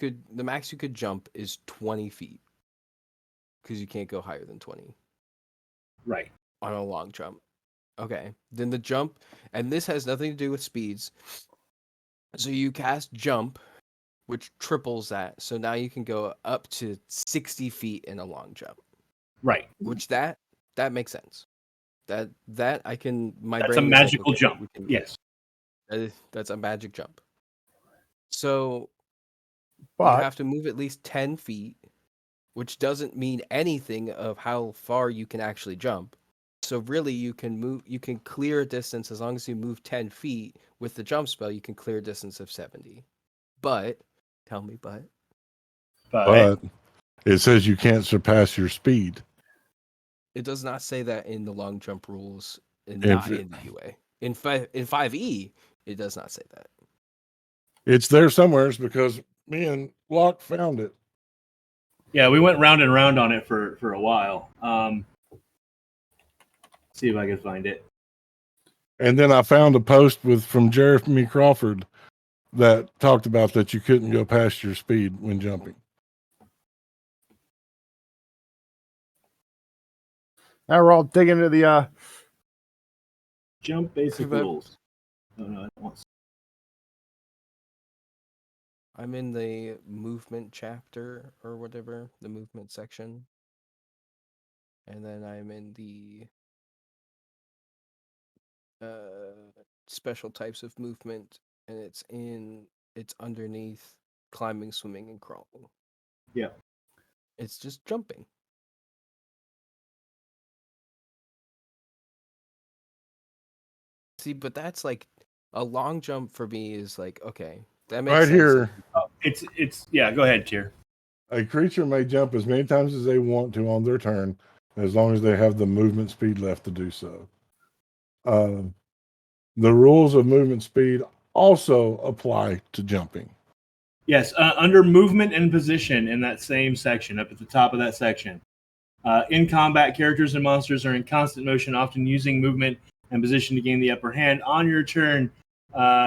S4: could jump is 20 feet because you can't go higher than 20
S3: Right.
S4: on a long jump. Okay, then the jump, and this has nothing to do with speeds. So you cast jump, which triples that. So now you can go up to 60 feet in a long jump.
S3: Right.
S4: Which that makes sense. That I can. My
S3: That's a
S4: brain is like,
S3: magical
S4: okay,
S3: jump.
S4: we can.
S3: Yes.
S4: That's a magic jump. So you
S2: But
S4: have to move at least 10 feet, which doesn't mean anything of how far you can actually jump. So really you can clear a distance as long as you move 10 feet with the jump spell, you can clear a distance of 70. But tell me
S1: But it says you can't surpass your speed.
S4: it does not say that in the long jump rules and
S1: If
S4: not in the UA. In 5e, it does not say that.
S1: it's there somewheres because me and Locke found it.
S3: Yeah, we went round and round on it for a while. See if I can find it.
S1: And then I found a post from Jeremy Crawford that talked about that you couldn't go past your speed when jumping.
S2: now we're all digging into the
S3: Jump basic
S4: But-
S3: rules. Oh, no, I don't want.
S4: I'm in the movement chapter or whatever, the movement section. And then I'm in the special types of movement, and it's underneath climbing, swimming, and crawling.
S3: Yeah.
S4: It's just jumping. See, but that's like a long jump for me is like, okay, that makes
S1: Right
S4: sense.
S1: here,
S3: It's yeah. Go ahead, Tier.
S1: a creature may jump as many times as they want to on their turn, as long as they have the movement speed left to do so. The rules of movement speed also apply to jumping.
S3: Yes, under movement and position in that same section, up at the top of that section. In combat, characters and monsters are in constant motion, often using movement and position to gain the upper hand. On your turn,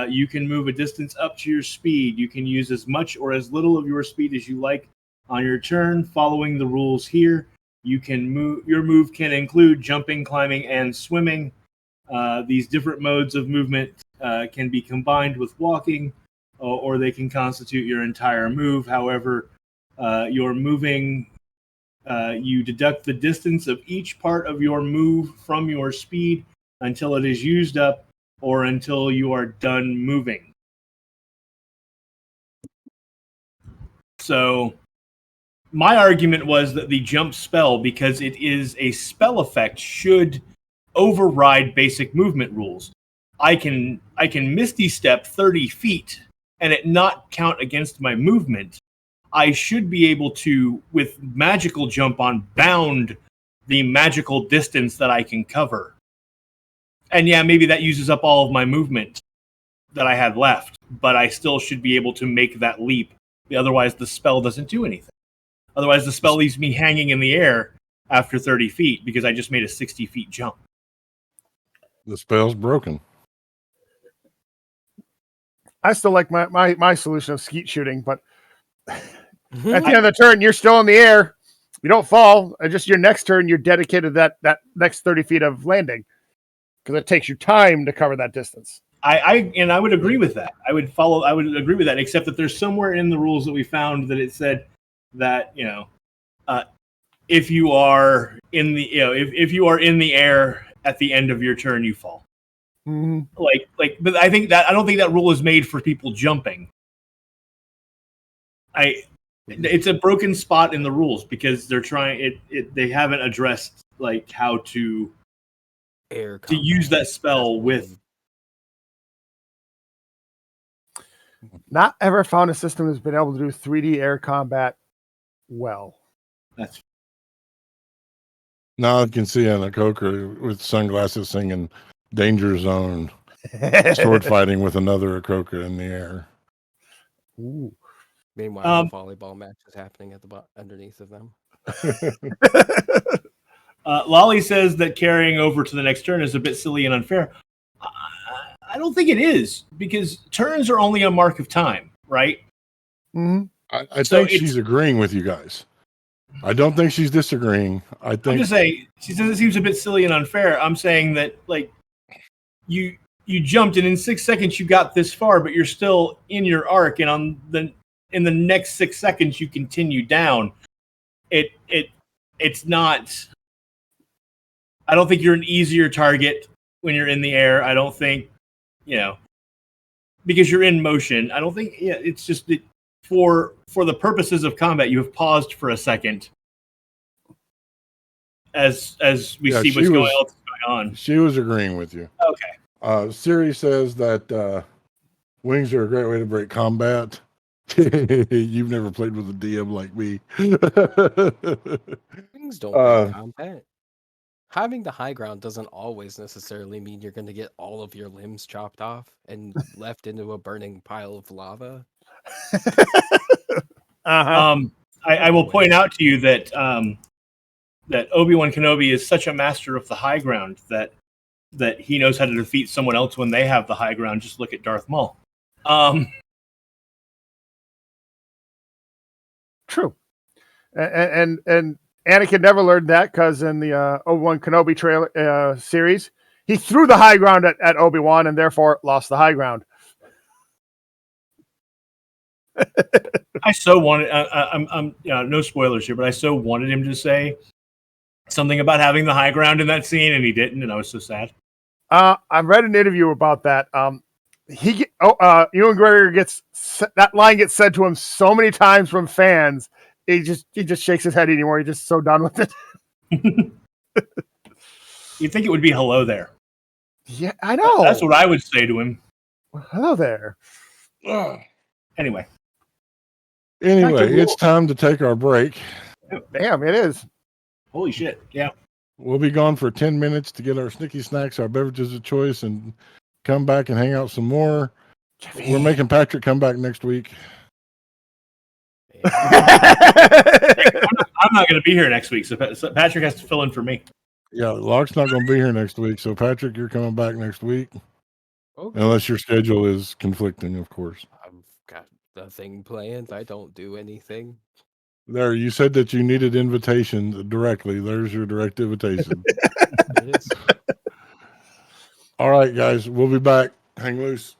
S3: you can move a distance up to your speed. You can use as much or as little of your speed as you like on your turn, following the rules here. You can move. Your move can include jumping, climbing, and swimming. These different modes of movement can be combined with walking, or they can constitute your entire move. However, you're moving. You deduct the distance of each part of your move from your speed until it is used up or until you are done moving. So my argument was that the jump spell, because it is a spell effect, should override basic movement rules. I can Misty Step 30 feet and it not count against my movement. I should be able to, with magical jump on, bound the magical distance that I can cover. And yeah, maybe that uses up all of my movement that I had left, but I still should be able to make that leap. Otherwise, the spell doesn't do anything. Otherwise, the spell leaves me hanging in the air after 30 feet because I just made a 60 feet jump.
S1: The spell's broken.
S2: I still like my solution of skeet shooting, but at the end of the turn, you're still in the air. You don't fall. Just your next turn, you're dedicated to that next 30 feet of landing because it takes you time to cover that distance.
S3: I would agree with that. I would agree with that, except that there's somewhere in the rules that we found that it said that, if you are in the, if you are in the air at the end of your turn, you fall.
S2: Mm-hmm.
S3: But I don't think that rule is made for people jumping. It's a broken spot in the rules because they're trying they haven't addressed like how to use that spell with.
S2: Not ever found a system that's been able to do 3D air combat well.
S3: That's
S1: Now I can see Anna Coker with sunglasses singing Danger Zone, sword fighting with another Akoka in the air.
S2: Ooh.
S4: Meanwhile, the volleyball match is happening at the underneath of them.
S3: Lolly says that carrying over to the next turn is a bit silly and unfair. I don't think it is, because turns are only a mark of time, right?
S2: Mm-hmm.
S1: I think she's agreeing with you guys. I don't think she's disagreeing. I'm
S3: just saying, she says it seems a bit silly and unfair. I'm saying that, like, you jumped and in 6 seconds you got this far, but you're still in your arc, and in the next 6 seconds you continue down. It's not. I don't think you're an easier target when you're in the air. I don't think, because you're in motion. I don't think. Yeah, it's just that for the purposes of combat, you have paused for a second as we see what's going on.
S1: She was agreeing with you.
S3: Okay.
S1: Siri says that wings are a great way to break combat. You've never played with a DM like me.
S4: Wings don't break combat. Having the high ground doesn't always necessarily mean you're going to get all of your limbs chopped off and left into a burning pile of lava.
S3: I will point out to you that that Obi-Wan Kenobi is such a master of the high ground that he knows how to defeat someone else when they have the high ground. Just look at Darth Maul.
S2: True. And Anakin never learned that because in the Obi-Wan Kenobi trailer series, he threw the high ground at Obi-Wan and therefore lost the high ground.
S3: I so wanted. I'm no spoilers here, but I so wanted him to say something about having the high ground in that scene, and he didn't, and I was so sad.
S2: I read an interview about that. Ewan McGregor that line gets said to him so many times from fans. He just shakes his head anymore. He's just so done with it.
S3: You'd think it would be hello there.
S2: Yeah, I know.
S3: That's what I would say to him.
S2: Hello there.
S3: Anyway,
S1: it's time to take our break.
S2: Damn, it is.
S3: Holy shit! Yeah,
S1: we'll be gone for 10 minutes to get our snicky snacks, our beverages of choice, and come back and hang out some more. We're making Patrick come back next week.
S3: I'm not going to be here next week, so Patrick has to fill in for me.
S1: Yeah, Locke's not going to be here next week, so Patrick, you're coming back next week.
S4: Okay.
S1: Unless your schedule is conflicting, of course.
S4: I've got nothing planned. I don't do anything.
S1: There, you said that you needed invitation directly. There's your direct invitation.
S4: It is.
S1: All right, guys, we'll be back. Hang loose.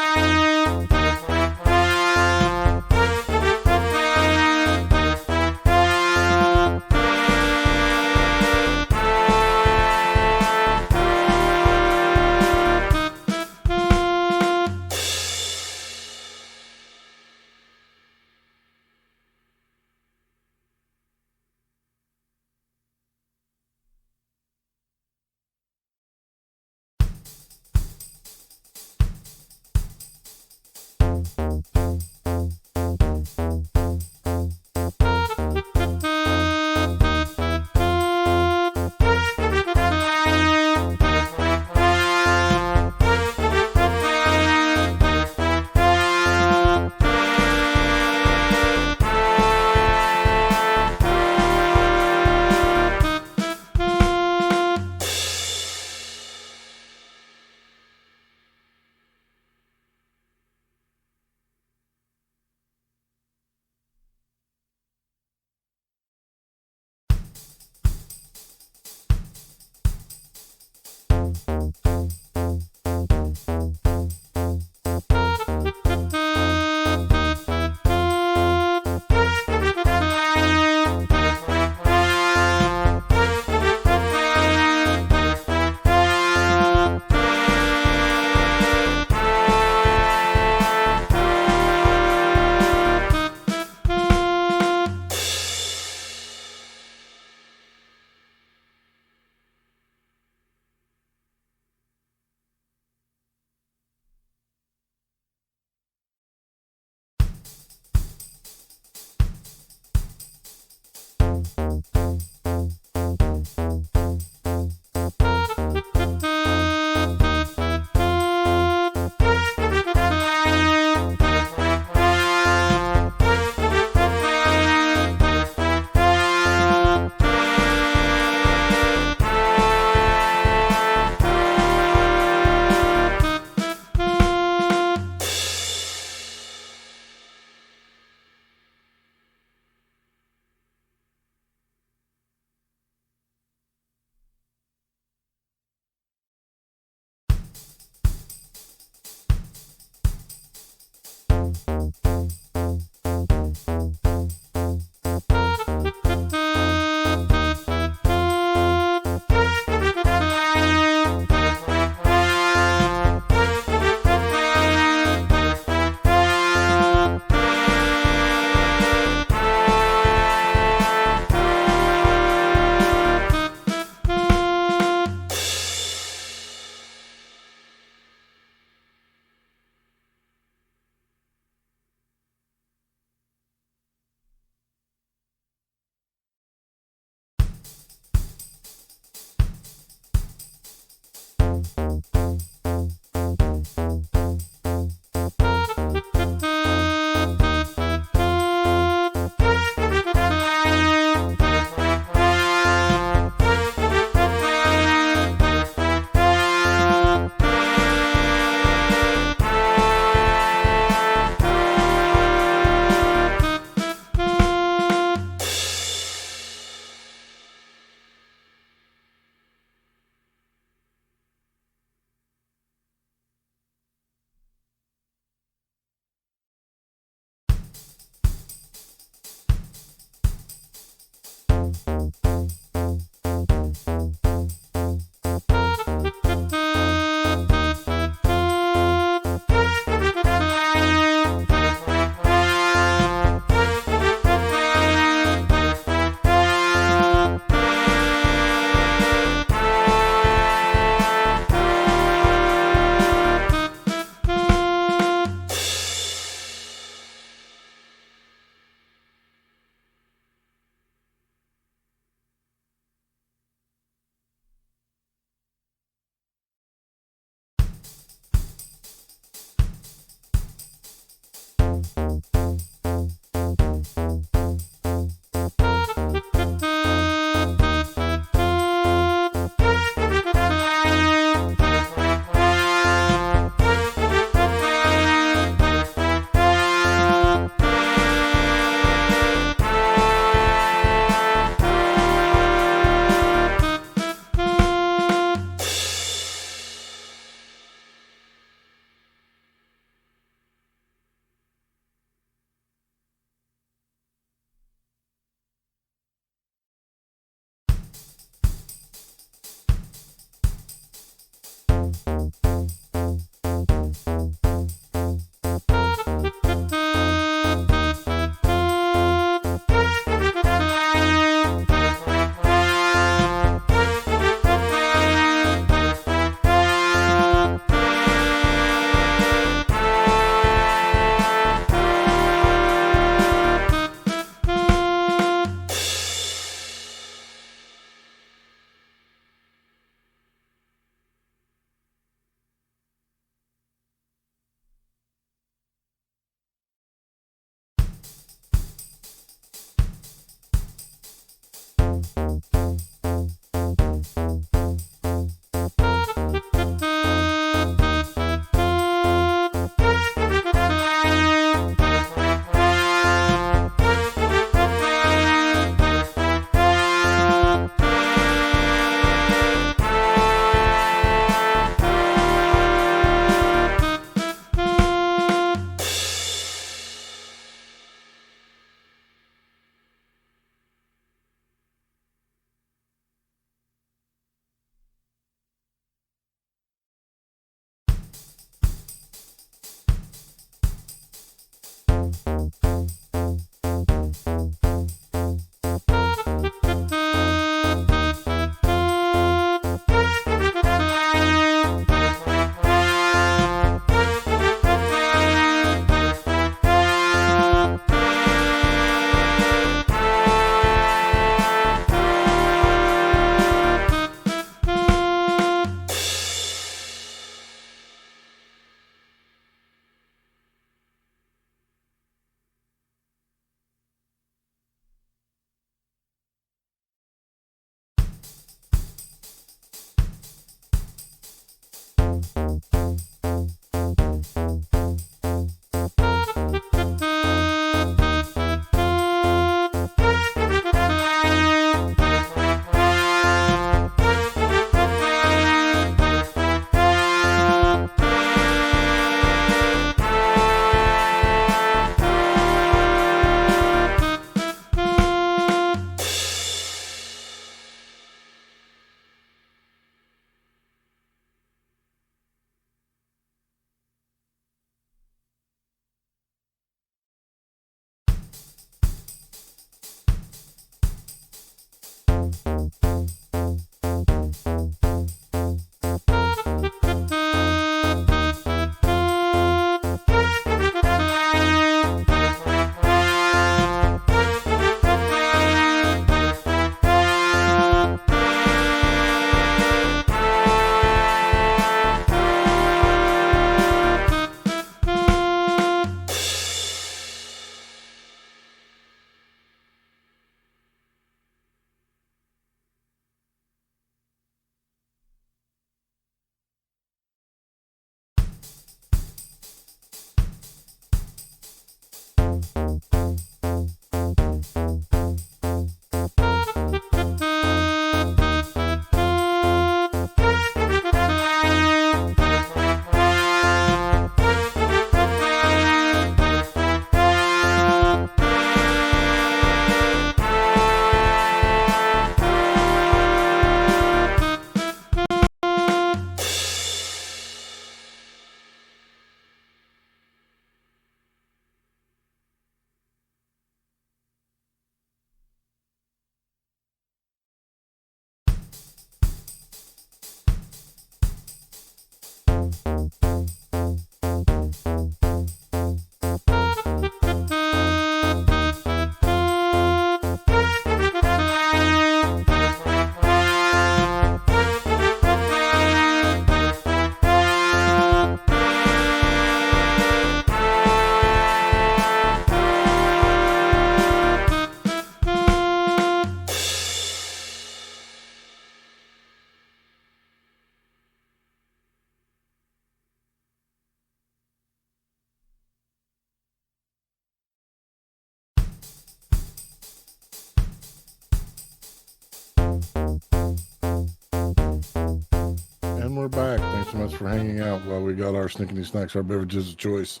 S1: we're back. Thanks so much for hanging out while we got our snickety snacks, our beverages of choice.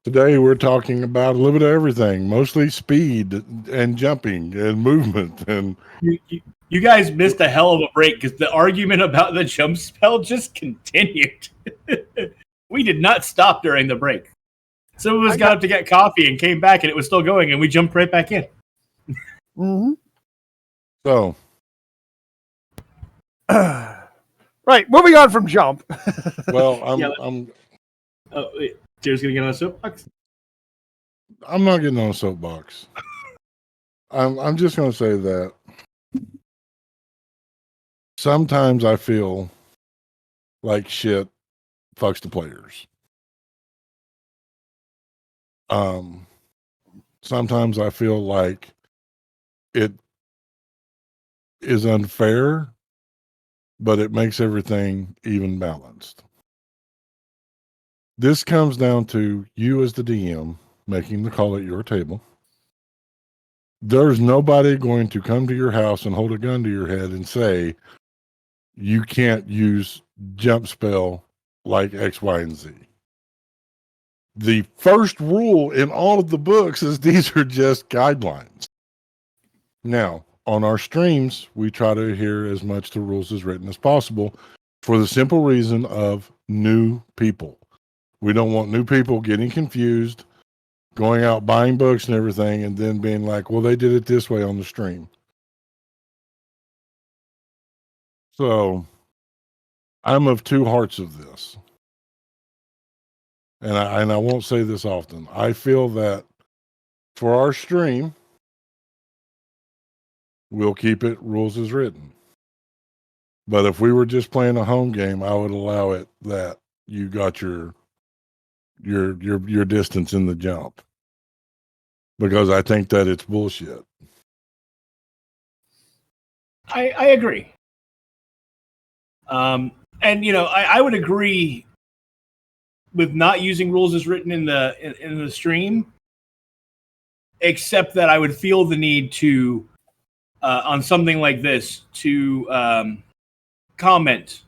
S1: Today we're talking about a little bit of everything, mostly speed and jumping and movement. And
S3: You guys missed a hell of a break because the argument about the jump spell just continued. We did not stop during the break. Some of us got up to get coffee and came back, and it was still going, and we jumped right back in.
S2: Mm-hmm.
S1: so,
S2: Right, moving on from jump.
S1: well,
S3: Oh, wait, Jared's gonna get on a soapbox.
S1: I'm not getting on a soapbox. I'm just going to say that sometimes I feel like shit fucks the players. Sometimes I feel like it is unfair, but it makes everything even balanced. This comes down to you as the DM making the call at your table. There's nobody going to come to your house and hold a gun to your head and say, you can't use jump spell like X, Y, and Z. The first rule in all of the books is these are just guidelines. Now, on our streams, we try to adhere as much to rules as written as possible for the simple reason of new people. We don't want new people getting confused, going out buying books and everything, and then being like, well, they did it this way on the stream. So I'm of two hearts of this. And I won't say this often. I feel that for our stream, we'll keep it rules as written. But if we were just playing a home game, I would allow it that you got your distance in the jump. Because I think that it's bullshit.
S3: I agree. And I would agree with not using rules as written in the stream, except that I would feel the need to on something like this to comment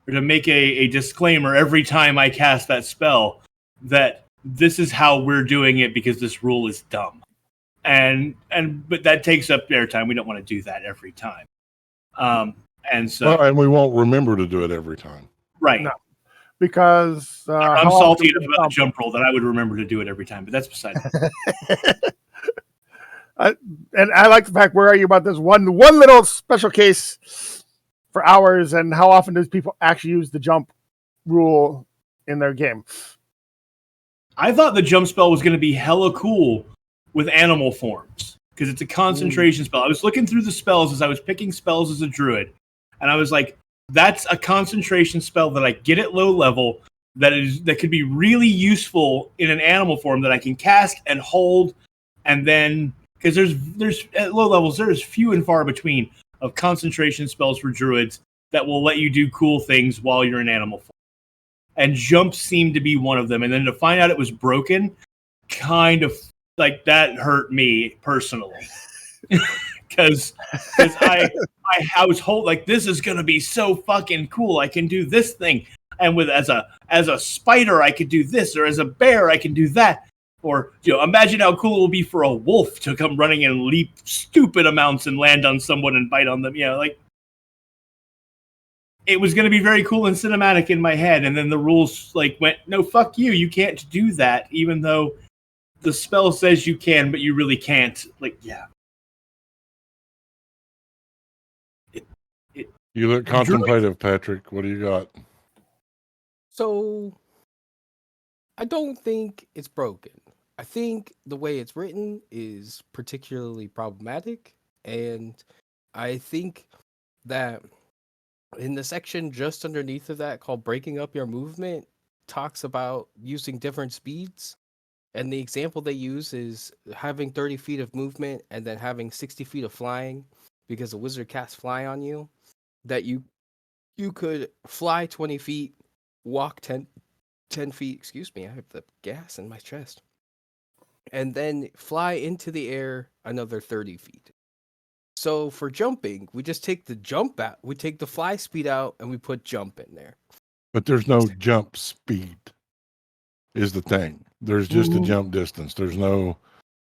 S3: or to make a disclaimer every time I cast that spell that this is how we're doing it because this rule is dumb. But that takes up airtime. We don't want to do that every time.
S1: And we won't remember to do it every time.
S3: Right.
S2: No. Because
S3: I'm salty about the jump roll that I would remember to do it every time, but that's beside it.
S2: And I like the fact, where are you about this one little special case for hours, and how often does people actually use the jump rule in their game?
S3: I thought the jump spell was going to be hella cool with animal forms because it's a concentration spell. I was looking through the spells as I was picking spells as a druid, and I was like, that's a concentration spell that I get at low level that could be really useful in an animal form that I can cast and hold, and then because there's at low levels there's few and far between of concentration spells for druids that will let you do cool things while you're in animal form. And jump seemed to be one of them. And then to find out it was broken, kind of like that hurt me personally. Because I was told like this is gonna be so fucking cool. I can do this thing, and with as a spider I could do this, or as a bear I can do that, or imagine how cool it will be for a wolf to come running and leap stupid amounts and land on someone and bite on them. Like it was gonna be very cool and cinematic in my head, and then the rules like went, no, fuck you, you can't do that, even though the spell says you can, but you really can't. Like, yeah.
S1: You look contemplative, Patrick. What do you got?
S4: So, I don't think it's broken. I think the way it's written is particularly problematic, and I think that in the section just underneath of that called breaking up your movement talks about using different speeds, and the example they use is having 30 feet of movement and then having 60 feet of flying, because a wizard casts fly on you, that you could fly 20 feet, walk 10 feet, excuse me, I have the gas in my chest, and then fly into the air another 30 feet. So for jumping, we just take the jump out. We take the fly speed out, and we put jump in there.
S1: But there's no jump speed. Is the thing. There's just a jump distance. There's no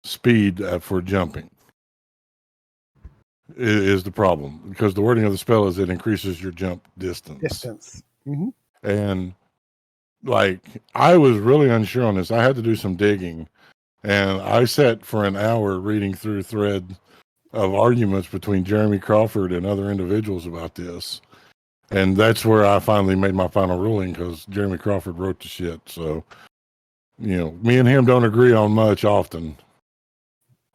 S1: speed for jumping. Is the problem, because the wording of the spell is it increases your jump distance. And like, I was really unsure on this. I had to do some digging, and I sat for an hour reading through thread of arguments between Jeremy Crawford and other individuals about this. And that's where I finally made my final ruling, because Jeremy Crawford wrote the shit. So, me and him don't agree on much often.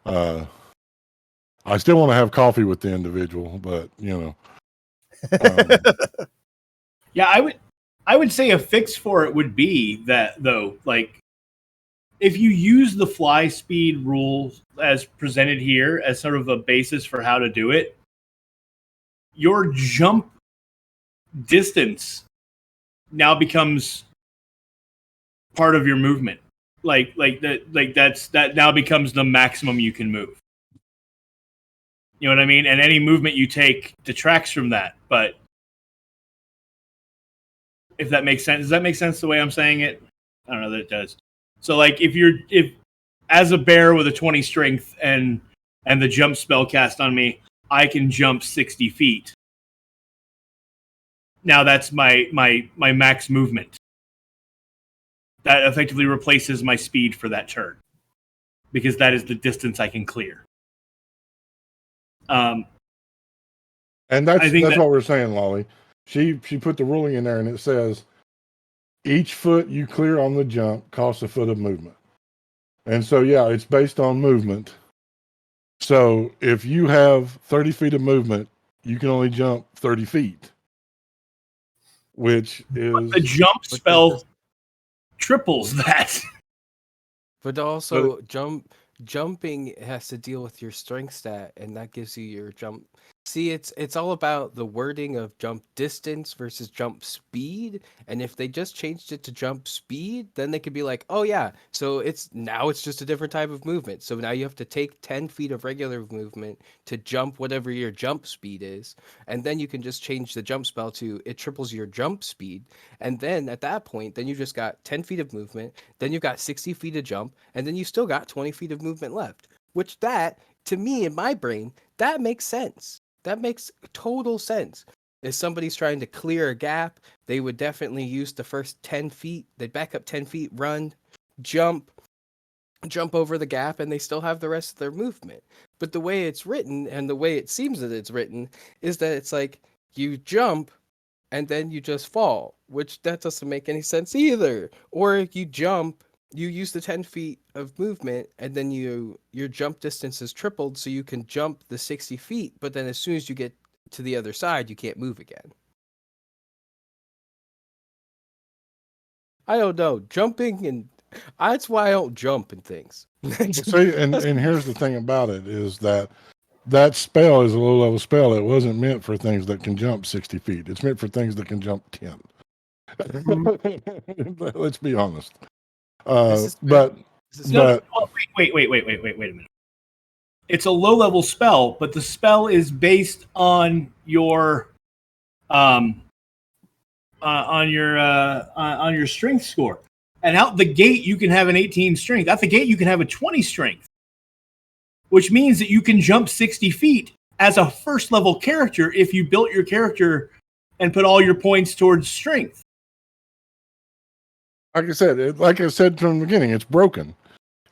S1: I still want to have coffee with the individual, but
S3: Yeah, I would say a fix for it would be that, though, like, if you use the fly speed rules as presented here as sort of a basis for how to do it, your jump distance now becomes part of your movement. That now becomes the maximum you can move. You know what I mean? And any movement you take detracts from that. But if that makes sense, does that make sense the way I'm saying it? I don't know that it does. So, like, if as a bear with a 20 strength and the jump spell cast on me, I can jump 60 feet. Now that's my max movement. That effectively replaces my speed for that turn, because that is the distance I can clear.
S1: And that's what we're saying, Lolly. She put the ruling in there, and it says each foot you clear on the jump costs a foot of movement. And so, yeah, it's based on movement. So if you have 30 feet of movement, you can only jump 30 feet, which is...
S3: But the jump spell triples that.
S4: But also, jumping has to deal with your strength stat, and that gives you your jump. See, it's all about the wording of jump distance versus jump speed. And if they just changed it to jump speed, then they could be like, oh yeah, so it's just a different type of movement. So now you have to take 10 feet of regular movement to jump whatever your jump speed is. And then you can just change the jump spell to it triples your jump speed. And then at that point, then you just got 10 feet of movement. Then you've got 60 feet of jump. And then you still got 20 feet of movement left. Which that, to me, in my brain, that makes sense. That makes total sense. If somebody's trying to clear a gap, they would definitely use the first 10 feet. They'd back up 10 feet, run, jump over the gap, and they still have the rest of their movement. But the way it's written, and the way it seems that it's written, is that it's like you jump and then you just fall, which that doesn't make any sense either. Or you jump, you use the 10 feet of movement, and then your jump distance is tripled, so you can jump the 60 feet, but then as soon as you get to the other side, you can't move again. I don't know. Jumping, and that's why I don't jump and things.
S1: See, and here's the thing about it is that spell is a low-level spell. It wasn't meant for things that can jump 60 feet. It's meant for things that can jump 10. Let's be honest. Wait a
S3: minute. It's a low-level spell, but the spell is based on your strength score. And out the gate, you can have an 18 strength. Out the gate, you can have a 20 strength, which means that you can jump 60 feet as a first-level character if you built your character and put all your points towards strength.
S1: Like I said from the beginning, it's broken.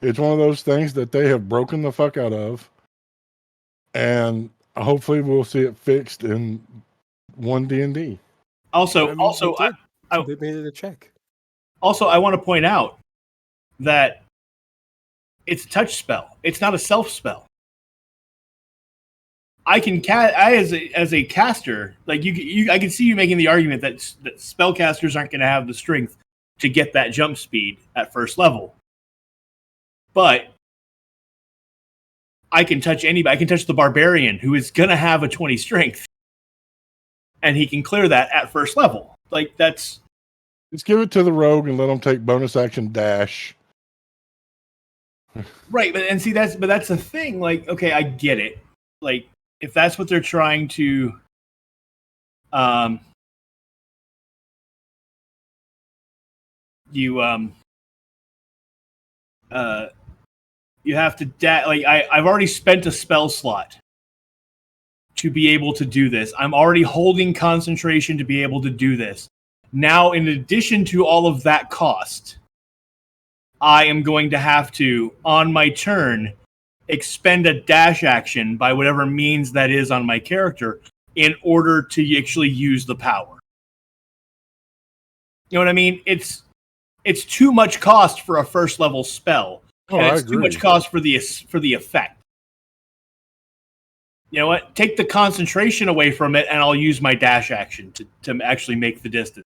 S1: It's one of those things that they have broken the fuck out of, and hopefully we'll see it fixed in 1 D&D.
S3: Also,
S4: they made it a check.
S3: Also, I want to point out that it's a touch spell. It's not a self spell. I as a caster, like I can see you making the argument that spellcasters aren't going to have the strength to get that jump speed at first level. But I can touch anybody. I can touch the barbarian who is going to have a 20 strength, and he can clear that at first level. Like, that's...
S1: Just give it to the rogue and let them take bonus action dash.
S3: Right, but that's the thing. Like, okay, I get it. Like, if that's what they're trying to you have to I've already spent a spell slot to be able to do this. I'm already holding concentration to be able to do this. Now, in addition to all of that cost, I am going to have to, on my turn, expend a dash action by whatever means that is on my character in order to actually use the power. You know what I mean? It's too much cost for a first level spell, and it's too much cost for the effect. You know what? Take the concentration away from it, and I'll use my dash action to actually make the distance.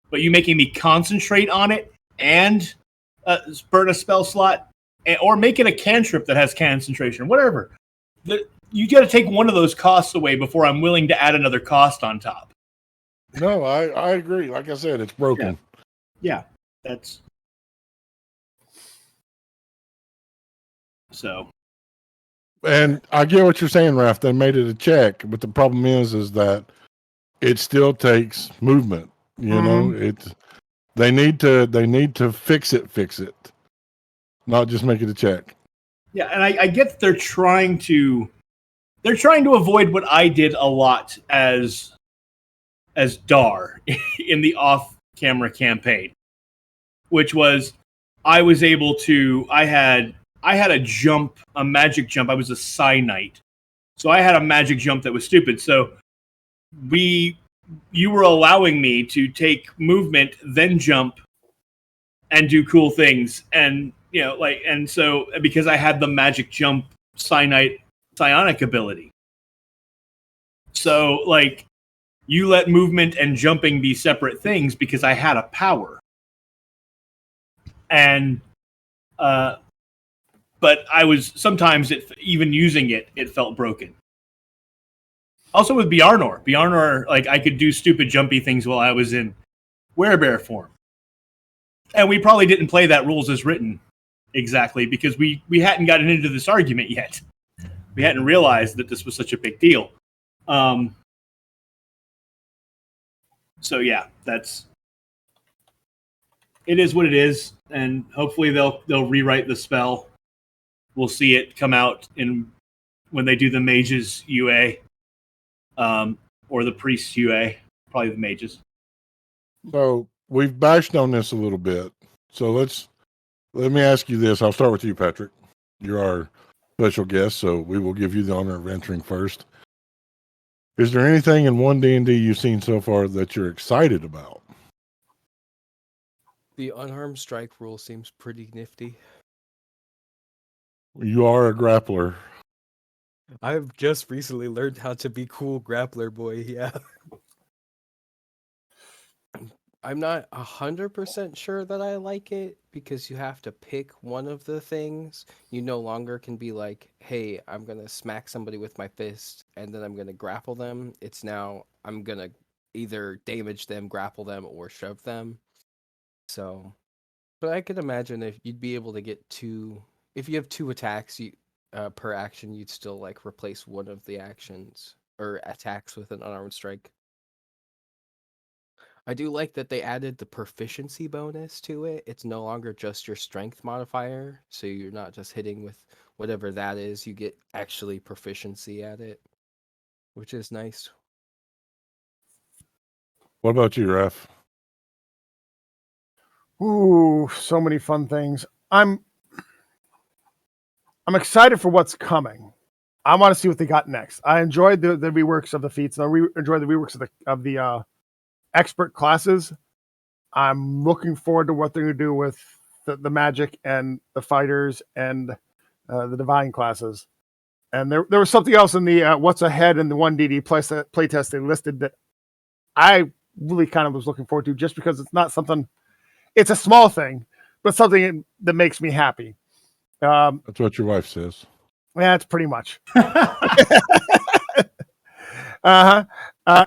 S3: But you making me concentrate on it and burn a spell slot, or make it a cantrip that has concentration, whatever. You got to take one of those costs away before I'm willing to add another cost on top.
S1: No, I agree. Like I said, it's broken.
S3: Yeah, that's so.
S1: And I get what you're saying, Raph. They made it a check, but the problem is that it still takes movement. You know, they need to fix it, not just make it a check.
S3: Yeah, and I get that they're trying to avoid what I did a lot as Dar in the off-camera campaign, which was I had a jump, a magic jump. I was a Psi Knight, so I had a magic jump that was stupid. So you were allowing me to take movement, then jump, and do cool things, and so because I had the magic jump Psi Knight psionic ability, so you let movement and jumping be separate things because I had a power, and but I was sometimes even using it felt broken. Also with Bjarnor, I could do stupid jumpy things while I was in werebear form. And we probably didn't play that rules as written exactly because we hadn't gotten into this argument yet. We hadn't realized that this was such a big deal. So yeah, it is what it is, and hopefully they'll rewrite the spell. We'll see it come out when they do the mages UA. Or the priest UA, probably the mages.
S1: So we've bashed on this a little bit. So let me ask you this. I'll start with you, Patrick. You're our special guest, so we will give you the honor of entering first. Is there anything in 1D&D you've seen so far that you're excited about?
S4: The unarmed strike rule seems pretty nifty.
S1: You are a grappler.
S4: I've just recently learned how to be cool grappler boy, yeah. I'm not 100% sure that I like it because you have to pick one of the things. You no longer can be like, hey, I'm going to smack somebody with my fist and then I'm going to grapple them. It's now I'm going to either damage them, grapple them, or shove them. So, but I could imagine if you'd be able to get if you have 2 attacks, per action, you'd still replace one of the actions or attacks with an unarmed strike. I do like that they added the proficiency bonus to it. It's no longer just your strength modifier, so you're not just hitting with whatever that is. You get actually proficiency at it, which is nice.
S1: What about you, Raph?
S2: Ooh, so many fun things. I'm excited for what's coming. I want to see what they got next. I enjoyed the reworks of the feats, and I enjoyed the reworks of the expert classes. I'm looking forward to what they're going to do with the magic and the fighters and the divine classes. And there was something else in the what's ahead in the 1DD playtest they listed that I really kind of was looking forward to, just because it's not something. It's a small thing, but something that makes me happy.
S1: That's what your wife says.
S2: Yeah, it's pretty much. A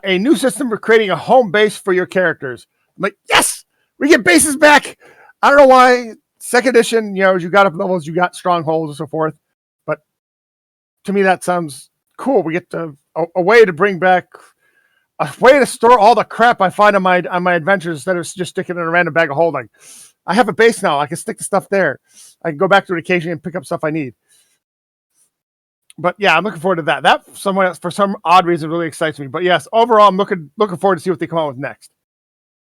S2: new system for creating a home base for your characters. I'm like, yes, we get bases back. I don't know why. Second edition, as you got up levels, you got strongholds and so forth. But to me, that sounds cool. We get a way to bring back a way to store all the crap I find on my adventures instead of just sticking it in a random bag of holding. I have a base now. I can stick the stuff there. I can go back to it occasionally and pick up stuff I need. But yeah, I'm looking forward to that. That somewhat, for some odd reason, really excites me. But yes, overall, I'm looking forward to see what they come out with next.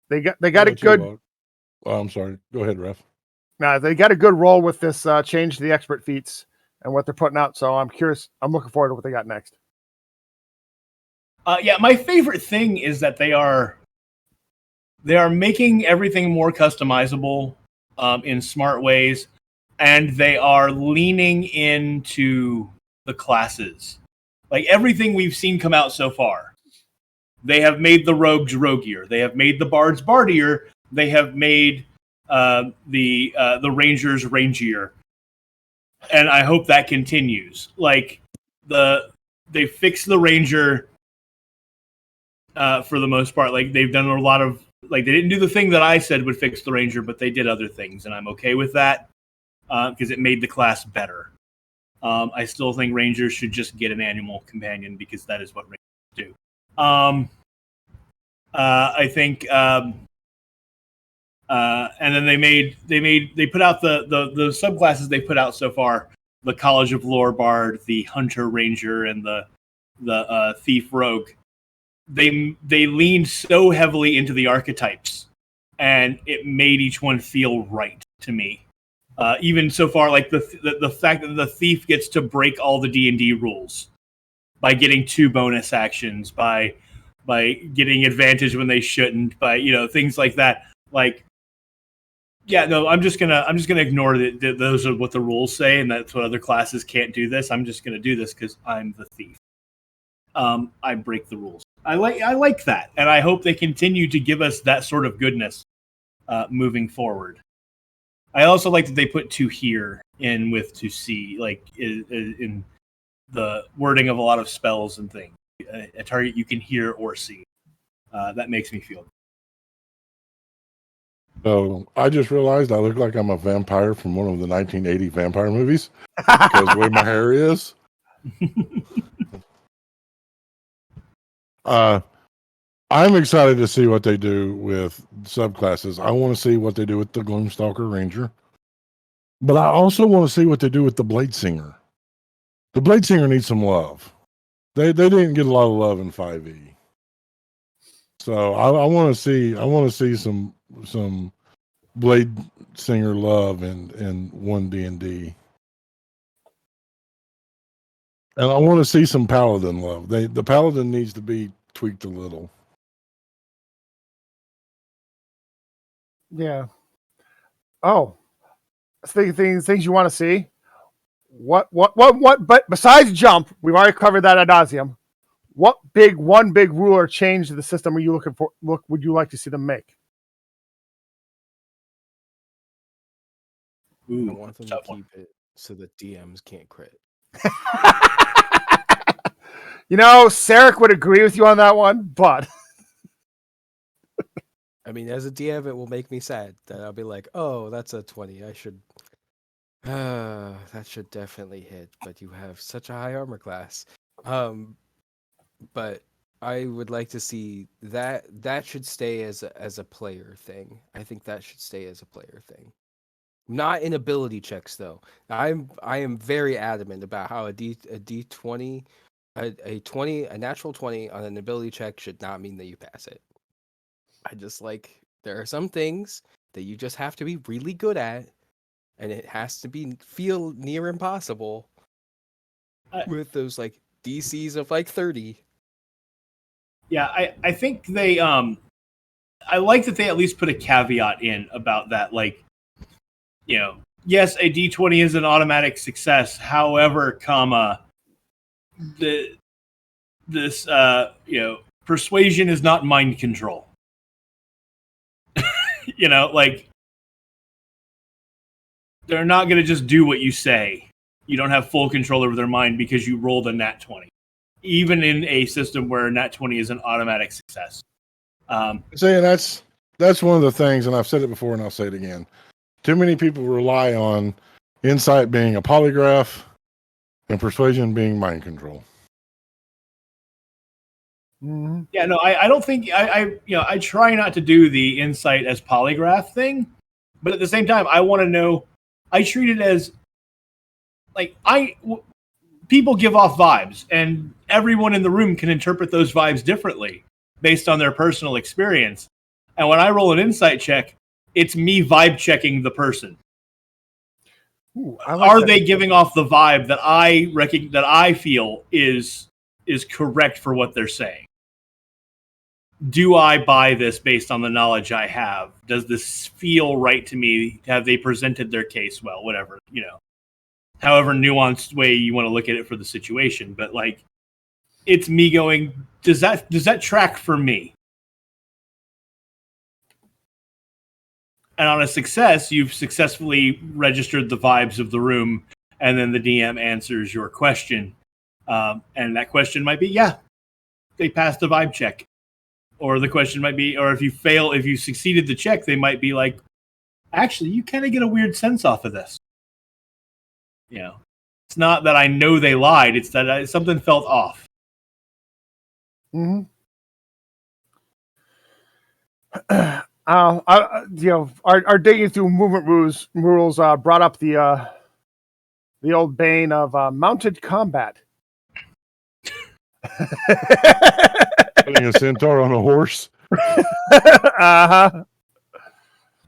S2: They got a good.
S1: Oh, I'm sorry. Go ahead, Ref.
S2: They got a good roll with this change to the expert feats and what they're putting out. So I'm curious. I'm looking forward to what they got next.
S3: Yeah, my favorite thing is that they are making everything more customizable in smart ways, and they are leaning into the classes. Like everything we've seen come out so far, they have made the rogues roguier. They have made the bards bardier. They have made the rangers rangier, and I hope that continues. Like they fixed the ranger. For the most part, like they've done a lot of, like they didn't do the thing that I said would fix the ranger, but they did other things, and I'm okay with that because it made the class better. I still think rangers should just get an animal companion because that is what rangers do. I think, and then they put out the subclasses they put out so far: the College of Lore Bard, the Hunter Ranger, and the Thief Rogue. They leaned so heavily into the archetypes, and it made each one feel right to me. Even so far, like the fact that the thief gets to break all the D&D rules by getting 2 bonus actions, by getting advantage when they shouldn't, by things like that. Like, yeah, no, I'm just gonna ignore that those are what the rules say, and that's what other classes can't do this. I'm just gonna do this because I'm the thief. I break the rules. I like that, and I hope they continue to give us that sort of goodness moving forward. I also like that they put to hear in with to see, like in the wording of a lot of spells and things. A target you can hear or see. That makes me feel good.
S1: So I just realized I look like I'm a vampire from one of the 1980 vampire movies because the way my hair is. I'm excited to see what they do with subclasses. I want to see what they do with the Gloomstalker Ranger. But I also want to see what they do with the Blade Singer. The Blade Singer needs some love. They didn't get a lot of love in 5e. So I want to see some Blade Singer love in 1D&D. And I want to see some Paladin love. The Paladin needs to be tweaked a little.
S2: Yeah. Oh, things you want to see. What? But besides jump, we've already covered that ad nauseum. What one big rule or change to the system are you looking for? Would you like to see them make?
S4: I want them to keep it so that DMs can't crit.
S2: Sarek would agree with you on that one, but
S4: I mean, as a DM, it will make me sad that I'll be like, "Oh, that's a 20. I should, that should definitely hit." But you have such a high armor class. But I would like to see that should stay as a player thing. I think that should stay as a player thing. Not in ability checks though. I am very adamant about how a D20 a natural 20 on an ability check should not mean that you pass it. I just there are some things that you just have to be really good at, and it has to feel near impossible with those DCs of 30.
S3: Yeah, I think they I like that they at least put a caveat in about that. Yes, a D20 is an automatic success. However, this persuasion is not mind control. They're not going to just do what you say. You don't have full control over their mind because you rolled a nat 20. Even in a system where a nat 20 is an automatic success.
S1: That's one of the things, and I've said it before and I'll say it again. Too many people rely on insight being a polygraph and persuasion being mind control.
S2: Mhm.
S3: Yeah, no, I don't think I try not to do the insight as polygraph thing, but at the same time, I want to know. I treat it as like people give off vibes, and everyone in the room can interpret those vibes differently based on their personal experience. And when I roll an insight check, it's me vibe checking the person.
S2: Ooh, I like
S3: Are
S2: that.
S3: they giving off the vibe that I feel is correct for what they're saying? Do I buy this based on the knowledge I have? Does this feel right to me? Have they presented their case well? Whatever, however nuanced way you want to look at it for the situation. But like, it's me going, does that track for me? And on a success, you've successfully registered the vibes of the room, and then the DM answers your question. And that question might be, yeah, they passed the vibe check. Or the question might be, or if you succeeded the check, they might be like, actually, you kind of get a weird sense off of this. It's not that I know they lied; it's that something felt off.
S2: Mm-hmm. Our digging through movement rules brought up the old bane of mounted combat.
S1: Putting a centaur on a horse.
S2: Uh-huh.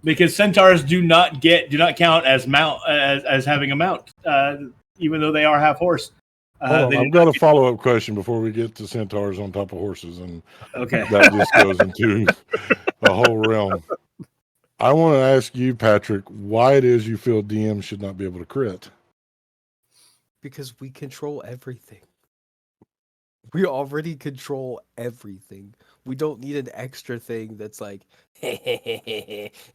S3: Because centaurs do not count as as having a mount, even though they are half horse.
S1: Hold on, I've got a follow-up question before we get to centaurs on top of horses, and
S3: okay,
S1: that just goes into a whole realm. I want to ask you, Patrick, why it is you feel DM should not be able to crit.
S4: Because we control everything. We already control everything. We don't need an extra thing that's like,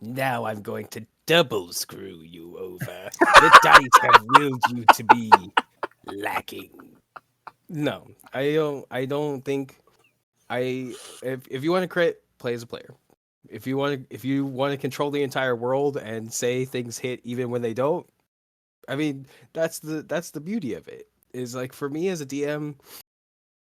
S4: now I'm going to double screw you over. The dice have willed you to be lacking. No, I don't think if you want to crit, play as a player. If you want to control the entire world and say things hit even when they don't, I mean, that's the beauty of it. Is like, for me as a DM,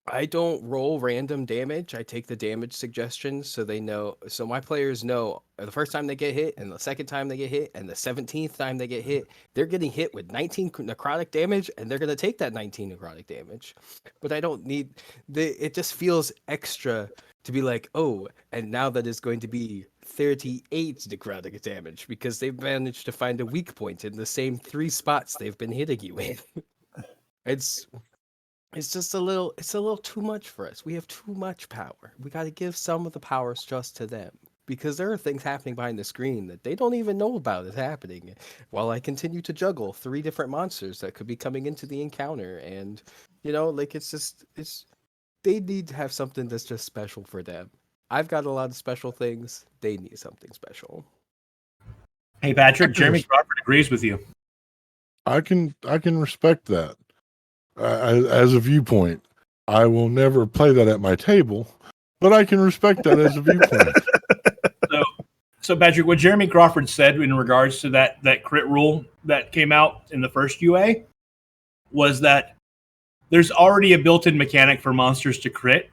S4: I don't roll random damage. I take the damage suggestions so my players know the first time they get hit, and the second time they get hit, and the 17th time they get hit, they're getting hit with 19 necrotic damage, and they're going to take that 19 necrotic damage. But I don't need it just feels extra to be like, oh, and now that is going to be 38 necrotic damage because they've managed to find a weak point in the same 3 spots they've been hitting you in. It's just a little too much for us. We have too much power. We got to give some of the powers just to them, because there are things happening behind the screen that they don't even know about is happening while I continue to juggle 3 different monsters that could be coming into the encounter. And like, they need to have something that's just special for them. I've got a lot of special things. They need something special.
S3: Hey Patrick, Jeremy Crawford agrees with you.
S1: I can respect that. As a viewpoint, I will never play that at my table, but I can respect that as a viewpoint.
S3: So Patrick, what Jeremy Crawford said in regards to that crit rule that came out in the first UA was that there's already a built-in mechanic for monsters to crit.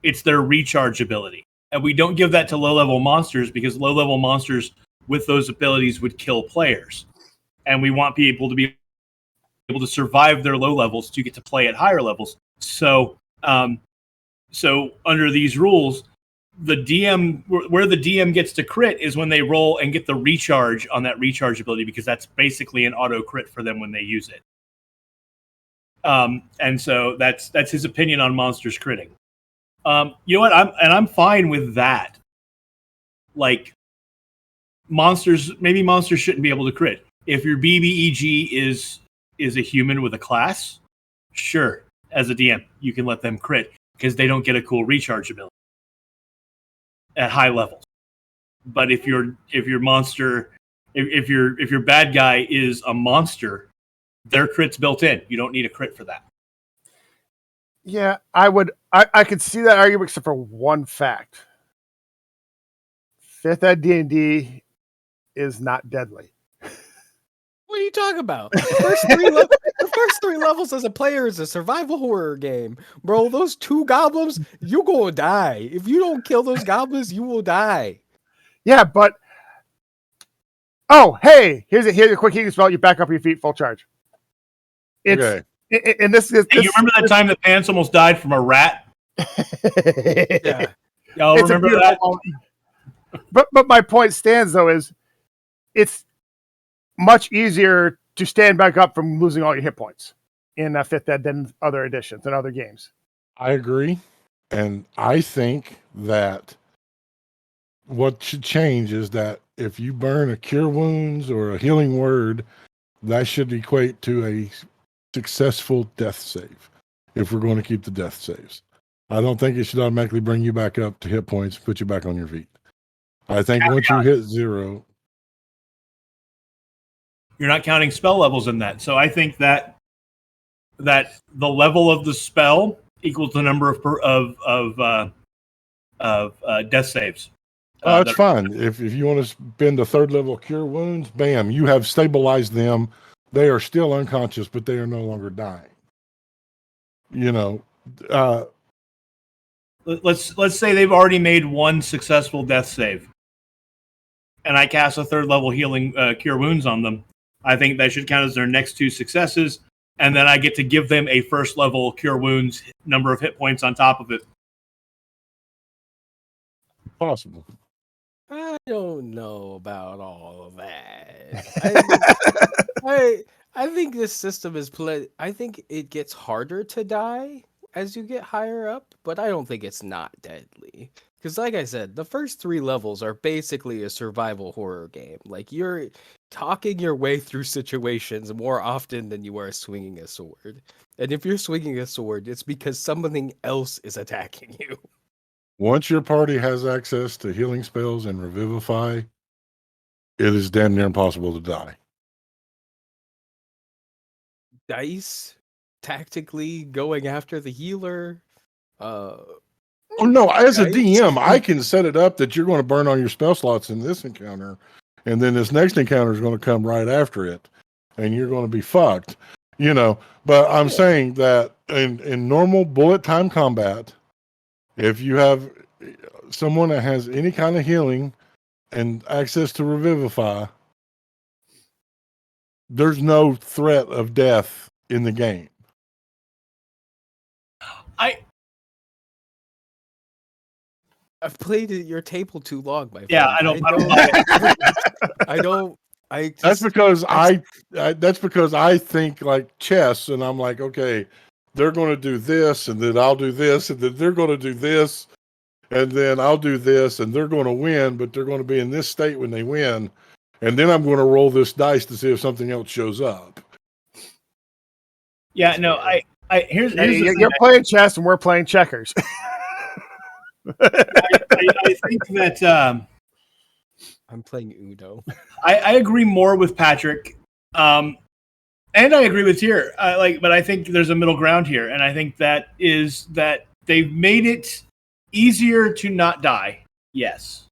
S3: It's their recharge ability, and we don't give that to low-level monsters because low-level monsters with those abilities would kill players, and we want people to be able to survive their low levels to get to play at higher levels. So under these rules, the DM, where the DM gets to crit is when they roll and get the recharge on that recharge ability, because that's basically an auto crit for them when they use it. And so that's his opinion on monsters critting. You know what? I'm fine with that. Like, maybe monsters shouldn't be able to crit. If your BBEG is a human with a class, sure, as a DM, you can let them crit because they don't get a cool recharge ability at high levels. But if your bad guy is a monster, their crit's built in. You don't need a crit for that.
S2: Yeah, I could see that argument except for one fact. 5th ed D&D is not deadly.
S4: you talking about? The first three levels as a player is a survival horror game, bro. Those 2 goblins, you gonna die. If you don't kill those goblins, you will die.
S2: Yeah, but hey, here's a quick healing spell. You back up your feet, full charge. It's
S1: Okay.
S2: and this is.
S3: Hey, you remember that time that Pants almost died from a rat?
S4: Yeah.
S3: Y'all
S2: It's a
S3: remember
S2: beautiful
S3: that?
S2: moment. But my point stands though is it's much easier to stand back up from losing all your hit points in 5th Ed than other editions and other games.
S1: I agree. And I think that what should change is that if you burn a cure wounds or a healing word, that should equate to a successful death save if we're going to keep the death saves. I don't think it should automatically bring you back up to hit points and put you back on your feet. I think once you hit 0,
S3: You're not counting spell levels in that. So I think that the level of the spell equals the number of death saves.
S1: that's fine. If you want to spend a 3rd level cure wounds, bam, you have stabilized them. They are still unconscious, but they are no longer dying. You know,
S3: Let's say they've already made 1 successful death save, and I cast a 3rd level healing cure wounds on them. I think that should count as their next 2 successes, and then I get to give them a 1st level cure wounds number of hit points on top of it.
S1: possible.
S4: I don't know about all of that. I think this system is I think it gets harder to die as you get higher up, but I don't think it's not deadly. Because like I said, the first 3 levels are basically a survival horror game. Like, you're talking your way through situations more often than you are swinging a sword. And if you're swinging a sword, it's because something else is attacking you.
S1: Once your party has access to healing spells and revivify, it is damn near impossible to die.
S4: Dice, tactically going after the healer.
S1: Oh no, as a
S4: Right?
S1: DM, I can set it up that you're going to burn all your spell slots in this encounter, and then this next encounter is going to come right after it, and you're going to be fucked. You know, but I'm saying that in normal bullet time combat, if you have someone that has any kind of healing and access to revivify, there's no threat of death in the game.
S4: I've played at your table too long, my friend.
S3: Yeah, I don't buy it.
S1: That's because that's because I think like chess, and I'm like, okay, they're going to do this, and then I'll do this, and then they're going to do this, and then I'll do this, and they're going to win, but they're going to be in this state when they win, and then I'm going to roll this dice to see if something else shows up.
S3: Yeah, no, here's
S2: You're playing chess and we're playing checkers.
S3: I think that
S4: I'm playing Uno.
S3: I agree more with Patrick, and I agree with Tier. But I think there's a middle ground here, and I think that is that they've made it easier to not die. Yes,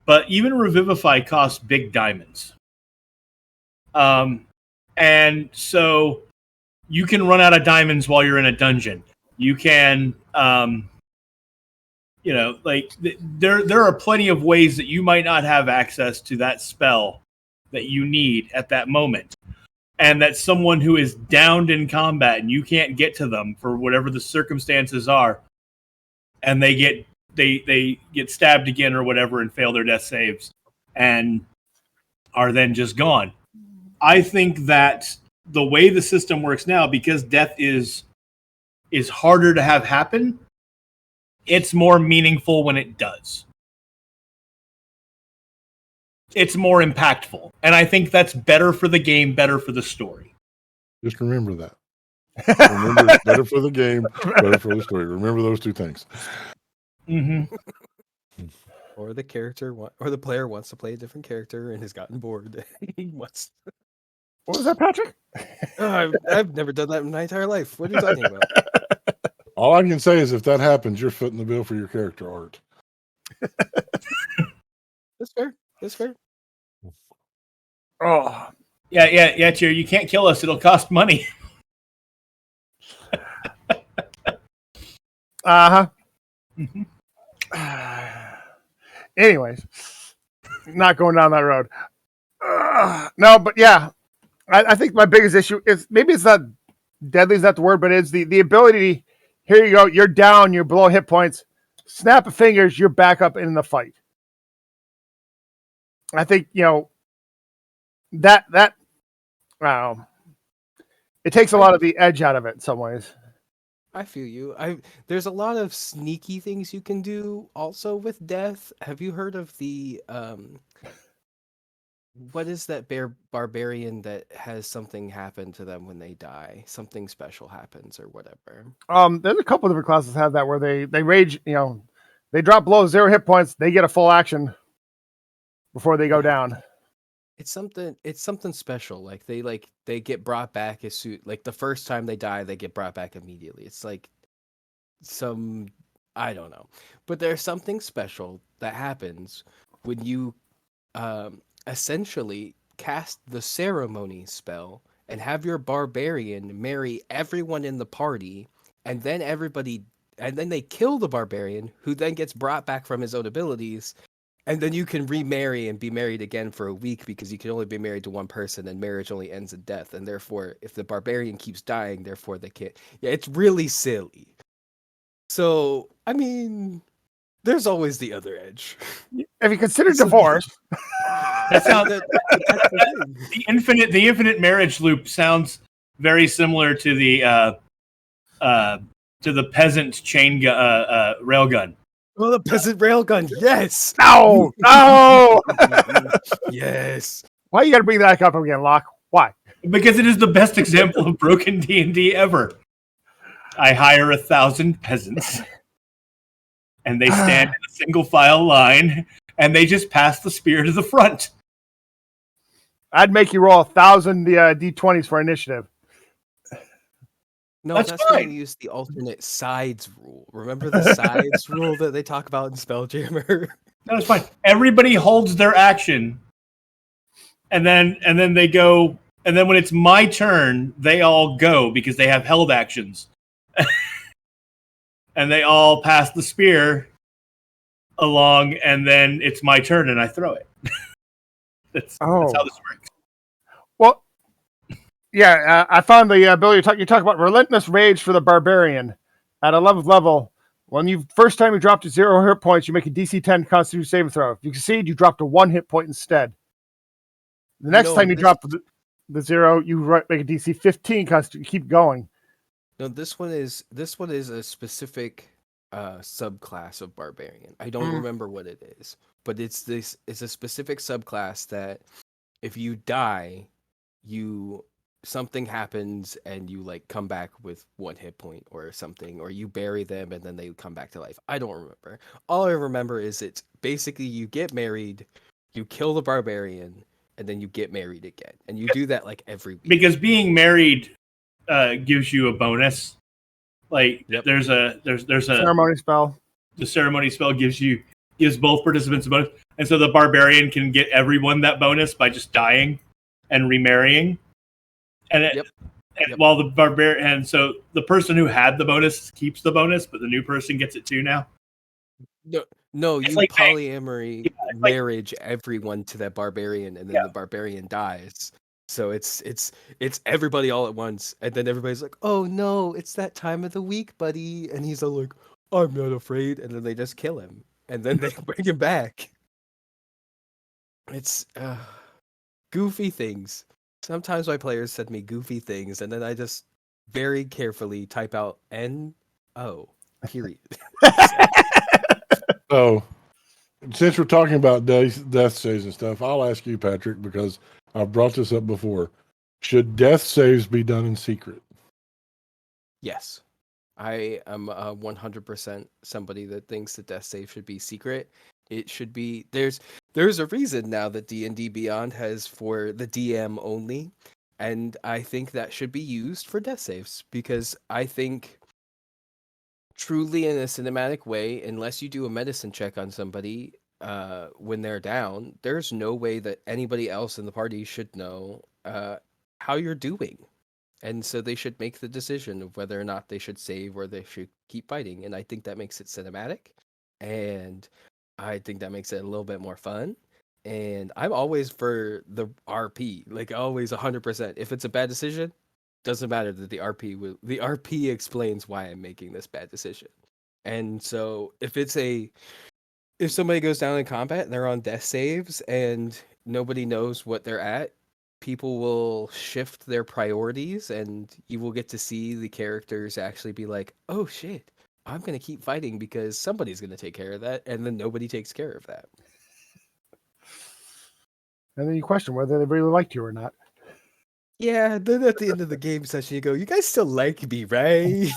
S3: but even Revivify costs big diamonds, and so you can run out of diamonds while you're in a dungeon. You can. There are plenty of ways that you might not have access to that spell that you need at that moment. And that someone who is downed in combat and you can't get to them for whatever the circumstances are, and they get stabbed again or whatever and fail their death saves and are then just gone. I think that the way the system works now, because death is harder to have happen, it's more meaningful when it does. It's more impactful. And I think that's better for the game, better for the story.
S1: Just remember that. Remember, it's better for the game, better for the story. Remember those 2 things.
S3: Mm-hmm.
S4: Or the character, or the player wants to play a different character and has gotten bored. He wants.
S2: What was that, Patrick?
S4: I've never done that in my entire life. What are you talking about?
S1: All I can say is if that happens, you're footing the bill for your character art.
S4: That's fair. That's fair.
S2: Oh,
S3: Yeah, Cheer. You can't kill us. It'll cost money.
S2: Uh-huh.
S3: Mhm.
S2: Anyways, not going down that road. No, but yeah, I think my biggest issue is maybe it's not deadly is not the word, but it's the ability. Here you go, you're down, you're below hit points. Snap of fingers, you're back up in the fight. I think that it takes a lot of the edge out of it in some ways.
S4: I feel you. There's a lot of sneaky things you can do also with death. Have you heard of the what is that barbarian that has something happen to them when they die? Something special happens or whatever.
S2: There's a couple of different classes that have that where they rage. They drop below 0 hit points. They get a full action before they go down.
S4: It's something special. Like they get brought back as soon like the first time they die, they get brought back immediately. It's like I don't know. But there's something special that happens when you essentially cast the ceremony spell and have your barbarian marry everyone in the party, and then they kill the barbarian, who then gets brought back from his own abilities, and then you can remarry and be married again for a week, because you can only be married to one person and marriage only ends in death, and therefore if the barbarian keeps dying, therefore they can't. Yeah, it's really silly. So I mean, there's always the other edge.
S2: If you consider divorce,
S3: That sounds the infinite marriage loop sounds very similar to the peasant chain railgun.
S4: Oh, the peasant railgun, yes.
S2: no.
S4: Yes.
S2: Why you got to bring that up again, Locke? Why?
S3: Because it is the best example of broken D&D ever. I hire 1,000 peasants, and they stand in a single file line, and they just pass the spear to the front.
S2: I'd make you roll 1,000 d20s for initiative.
S4: No,
S3: That's
S4: that's when
S3: fine.
S4: we use the alternate sides rule. Remember the sides rule that they talk about in Spelljammer?
S3: No, it's fine. Everybody holds their action, and then they go. And then when it's my turn, they all go because they have held actions, and they all pass the spear along. And then it's my turn, and I throw it. That's how this works.
S2: Well, yeah, I found the ability to you talk about relentless rage for the barbarian at 11th level. When you first time you drop to 0 hit points, you make a DC 10 Constitution saving throw. If you succeed, you drop to 1 hit point instead. The next time you drop the 0, you make a DC 15 Constitution. You keep going.
S4: No, this one is a specific subclass of barbarian. I don't remember what it is, but it's a specific subclass that if you die, something happens and you like come back with 1 hit point or something, or you bury them and then they come back to life. I don't remember. All I remember is it's basically you get married, you kill the barbarian, and then you get married again, and you do that like every week.
S3: Because being married gives you a bonus. Like there's a
S2: ceremony spell.
S3: The ceremony spell gives both participants a bonus, and so the barbarian can get everyone that bonus by just dying and remarrying. And while the barbarian, and so the person who had the bonus keeps the bonus, but the new person gets it too now.
S4: No, you like polyamory marriage everyone to that barbarian, and then the barbarian dies. So it's everybody all at once, and then everybody's like, "Oh no, it's that time of the week, buddy," and he's all like, "I'm not afraid," and then they just kill him, and then they bring him back. It's goofy things. Sometimes my players send me goofy things, and then I just very carefully type out N-O, period.
S1: So, since we're talking about death saves and stuff, I'll ask you, Patrick, because I've brought this up before. Should death saves be done in secret?
S4: Yes. I am 100% somebody that thinks that death save should be secret. It should be there's a reason now that D&D Beyond has for the DM only, and I think that should be used for death saves, because I think truly in a cinematic way, unless you do a medicine check on somebody, when they're down, there's no way that anybody else in the party should know how you're doing. And so they should make the decision of whether or not they should save or they should keep fighting. And I think that makes it cinematic. And I think that makes it a little bit more fun. And I'm always for the RP, like always 100%. If it's a bad decision, doesn't matter that the RP explains why I'm making this bad decision. And so if somebody goes down in combat and they're on death saves and nobody knows what they're at, people will shift their priorities and you will get to see the characters actually be like, oh shit, I'm going to keep fighting because somebody's going to take care of that. And then nobody takes care of that.
S2: And then you question whether they really liked you or not.
S4: Yeah, then at the end of the game session, you go, you guys still like me, right?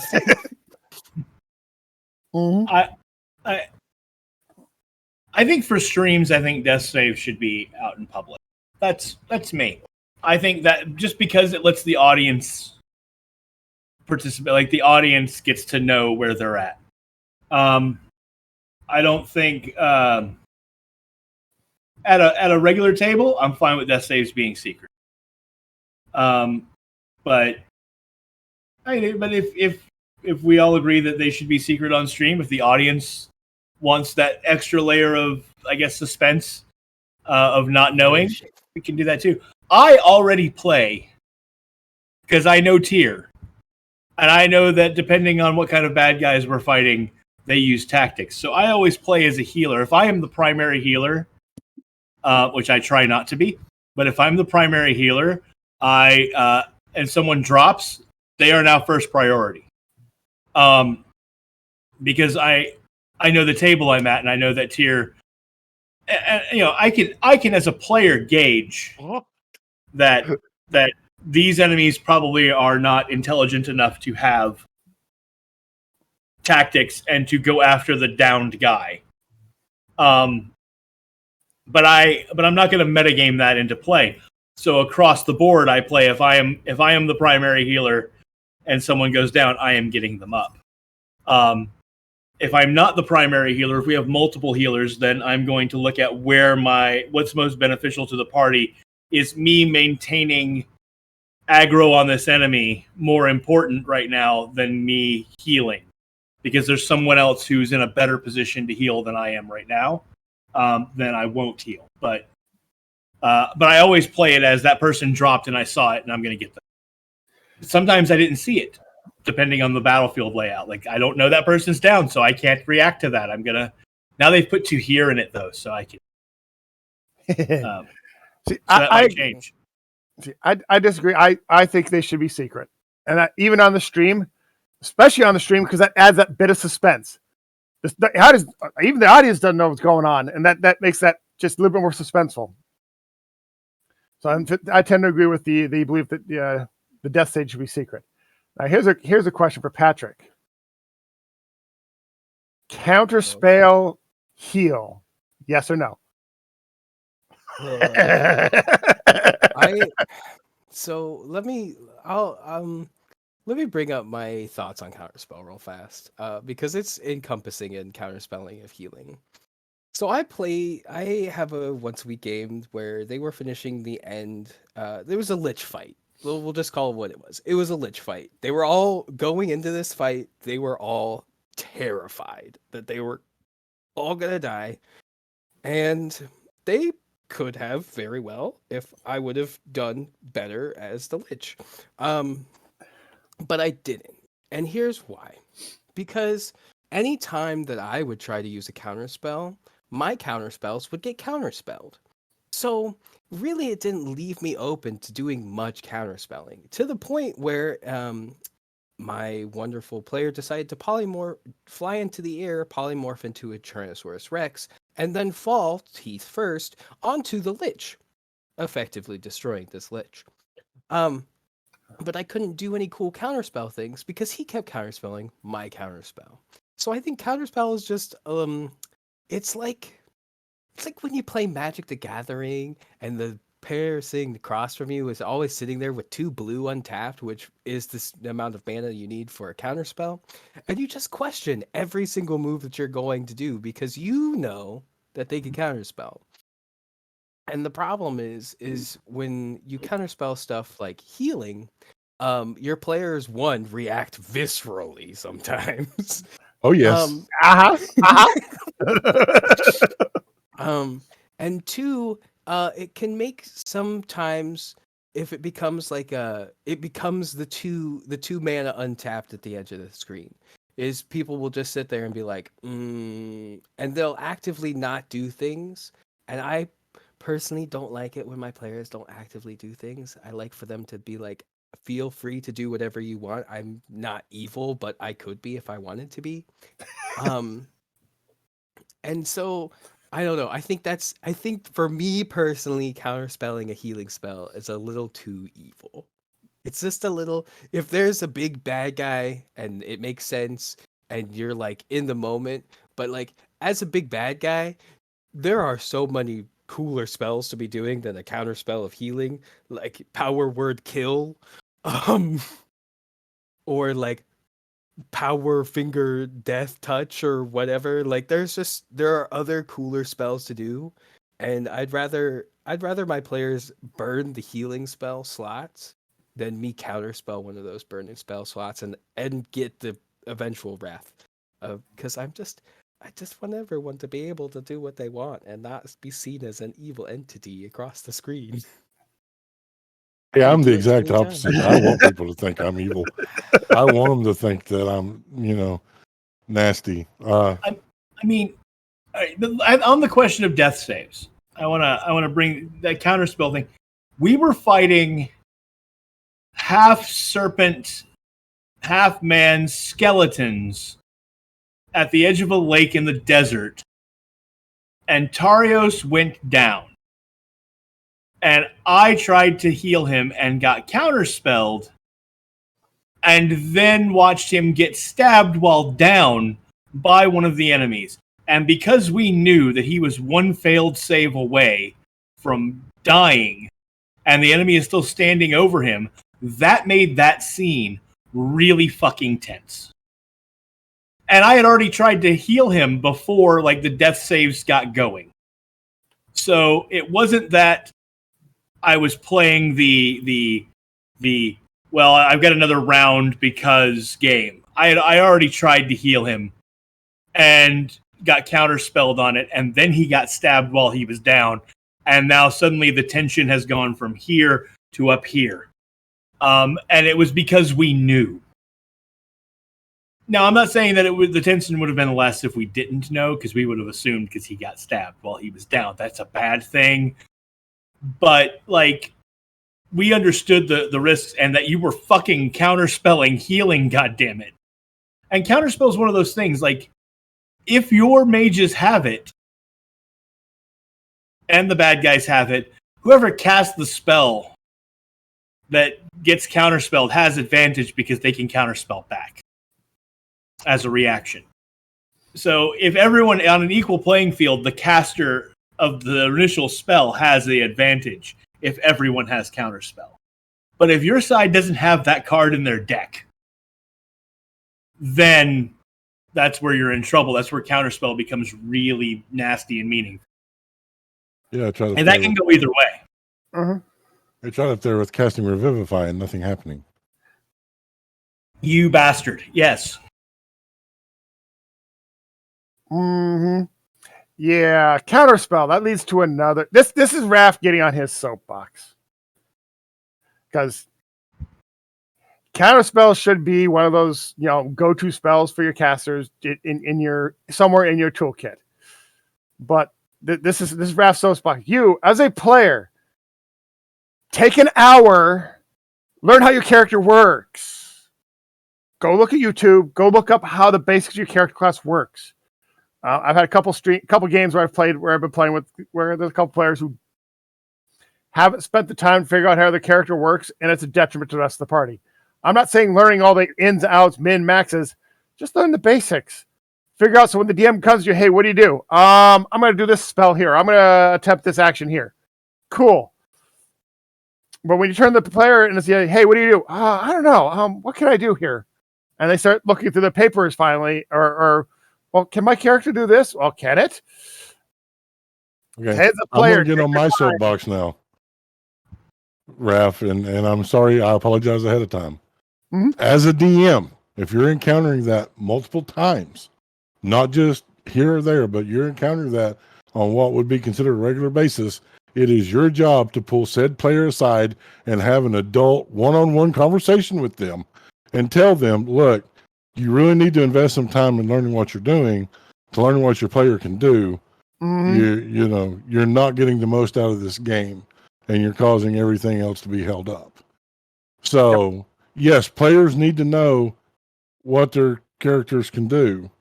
S2: Mm-hmm.
S3: I think for streams, I think death saves should be out in public. That's me. I think that just because it lets the audience participate, like the audience gets to know where they're at. I don't think at a regular table, I'm fine with death saves being secret. But if we all agree that they should be secret on stream, if the audience wants that extra layer of, I guess, suspense of not knowing, we can do that too. I already play because I know tier. And I know that depending on what kind of bad guys we're fighting, they use tactics. So I always play as a healer. If I am the primary healer, which I try not to be, but if I'm the primary healer, and someone drops, they are now first priority. Because I know the table I'm at, and I know that tier. And, I can as a player gauge that these enemies probably are not intelligent enough to have tactics and to go after the downed guy. But I'm not going to metagame that into play. So across the board, I play if I am the primary healer and someone goes down, I am getting them up. If I'm not the primary healer, if we have multiple healers, then I'm going to look at what's most beneficial to the party. Is me maintaining aggro on this enemy more important right now than me healing? Because there's someone else who's in a better position to heal than I am right now, then I won't heal. But I always play it as that person dropped and I saw it and I'm going to get them. Sometimes I didn't see it, depending on the battlefield layout. Like, I don't know that person's down, so I can't react to that. Now they've put to here in it, though, so I can.
S2: See,
S3: that might change.
S2: See, I disagree. I think they should be secret. And even on the stream, especially on the stream, because that adds that bit of suspense. Even the audience doesn't know what's going on, and that makes that just a little bit more suspenseful. So I tend to agree with the belief that the death stage should be secret. Now here's a question for Patrick. Counterspell heal, yes or no?
S4: Let me bring up my thoughts on counterspell real fast, because it's encompassing in counterspelling of healing. So I have a once a week game where they were finishing the end. There was a lich fight. We'll just call it what it was. It was a lich fight. They were all going into this fight. They were all terrified that they were all gonna die, and they could have very well if I would have done better as the lich. But I didn't. And here's why. Because any time that I would try to use a counterspell, my counterspells would get counterspelled. So really it didn't leave me open to doing much counterspelling, to the point where my wonderful player decided to fly into the air, polymorph into a Tyrannosaurus Rex, and then fall, teeth first, onto the lich, effectively destroying this lich. But I couldn't do any cool counterspell things because he kept counterspelling my counterspell. So I think counterspell is just it's like when you play Magic the Gathering and the pair sitting across from you is always sitting there with 2 blue untapped, which is the amount of mana you need for a counterspell, and you just question every single move that you're going to do because you know that they can counterspell. And the problem is when you counterspell stuff like healing, your players, one, react viscerally sometimes.
S1: Oh yes.
S4: And two, it can make sometimes, if it becomes it becomes the two mana untapped at the edge of the screen, is people will just sit there and be like, and they'll actively not do things. And I personally don't like it when my players don't actively do things. I like for them to be like, feel free to do whatever you want. I'm not evil, but I could be if I wanted to be. And so I don't know. I think for me personally, counterspelling a healing spell is a little too evil. It's just a little, if there's a big bad guy and it makes sense and you're like in the moment, but like as a big bad guy, there are so many cooler spells to be doing than a counterspell of healing, like power word kill, or like power finger death touch or whatever. Like there are other cooler spells to do, and I'd rather my players burn the healing spell slots than me counterspell one of those burning spell slots and get the eventual wrath, because I just want everyone to be able to do what they want and not be seen as an evil entity across the screen.
S1: Yeah, I'm
S4: You
S1: the
S4: do it
S1: exact
S4: anytime.
S1: opposite. I want people to think I'm evil. I want them to think that I'm, nasty.
S3: I mean, on the question of death saves, I wanna bring that counterspell thing. We were fighting half serpent, half man skeletons at the edge of a lake in the desert, and Tarios went down. And I tried to heal him and got counterspelled, and then watched him get stabbed while down by one of the enemies. And because we knew that he was one failed save away from dying, and the enemy is still standing over him, that made that scene really fucking tense. And I had already tried to heal him before like the death saves got going. So it wasn't that I was playing the well, I've got another round because game. I already tried to heal him and got counterspelled on it, and then he got stabbed while he was down, and now suddenly the tension has gone from here to up here. And it was because we knew. Now, I'm not saying that the tension would have been less if we didn't know, because we would have assumed because he got stabbed while he was down. That's a bad thing. But, like, we understood the risks and that you were fucking counterspelling healing, goddammit. And counterspell is one of those things, like, if your mages have it, and the bad guys have it, whoever casts the spell that gets counterspelled has advantage because they can counterspell back as a reaction. So if everyone on an equal playing field, the caster of the initial spell has the advantage if everyone has counterspell. But if your side doesn't have that card in their deck, then that's where you're in trouble. That's where counterspell becomes really nasty and meaningful.
S1: Yeah,
S3: and that can go either way.
S2: Uh-huh.
S1: I tried up there with casting Revivify and nothing happening.
S3: You bastard. Yes.
S2: Mm-hmm. Yeah, counterspell. That leads to another. This is Raph getting on his soapbox. Because counterspell should be one of those, go-to spells for your casters in your somewhere in your toolkit. But this is Raph's soapbox. You, as a player, take an hour, learn how your character works. Go look at YouTube. Go look up how the basics of your character class works. I've had a couple games where I've been playing with where there's a couple players who haven't spent the time to figure out how their character works, and it's a detriment to the rest of the party. I'm not saying learning all the ins, outs, min, maxes. Just learn the basics. Figure out so when the DM comes to you, hey, what do you do? I'm going to do this spell here. I'm going to attempt this action here. Cool. But when you turn the player and say, hey, what do you do? I don't know. What can I do here? And they start looking through the papers finally, or well, can my character do this? Well, can it?
S1: Okay,
S2: As a
S1: I'm
S2: player,
S1: going to get on my soapbox now, Raph, and I'm sorry. I apologize ahead of time.
S2: Mhm.
S1: As a DM, if you're encountering that multiple times, not just here or there, but you're encountering that on what would be considered a regular basis, it is your job to pull said player aside and have an adult one-on-one conversation with them and tell them, look, you really need to invest some time in learning what you're doing, to learn what your player can do. You know, you're not getting the most out of this game, and you're causing everything else to be held up. So, yes, players need to know what their characters can do.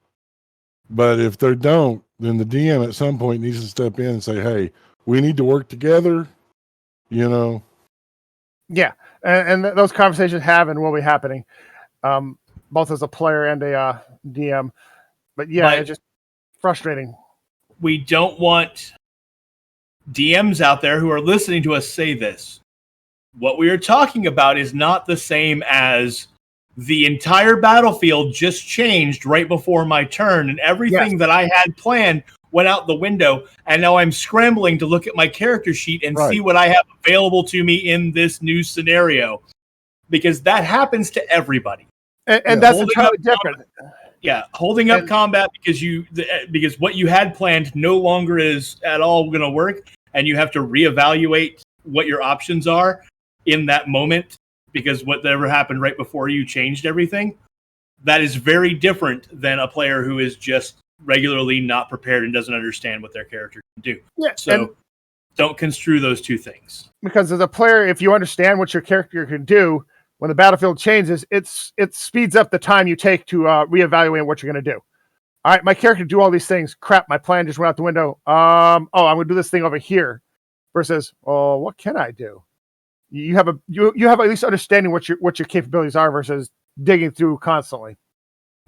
S1: But if they don't, then the DM at some point needs to step in and say, hey, we need to work together, you know.
S2: Yeah, and those conversations have and will be happening, both as a player and a DM. But yeah, it's just frustrating.
S3: We don't want DMs out there who are listening to us say this. What we are talking about is not the same as the entire battlefield just changed right before my turn, and everything that I had planned went out the window, and now I'm scrambling to look at my character sheet and see what I have available to me in this new scenario, because that happens to everybody.
S2: And that's entirely different.
S3: Holding up combat because what you had planned no longer is at all going to work, and you have to reevaluate what your options are in that moment because whatever happened right before you changed everything. That is very different than a player who is just regularly not prepared and doesn't understand what their character can do.
S2: Yeah,
S3: so don't construe those two things.
S2: Because as a player, if you understand what your character can do, when the battlefield changes, it speeds up the time you take to reevaluate what you're going to do. All right, my character do all these things. Crap, my plan just went out the window. I'm going to do this thing over here. Versus, what can I do? You have at least understanding what your capabilities are versus digging through constantly.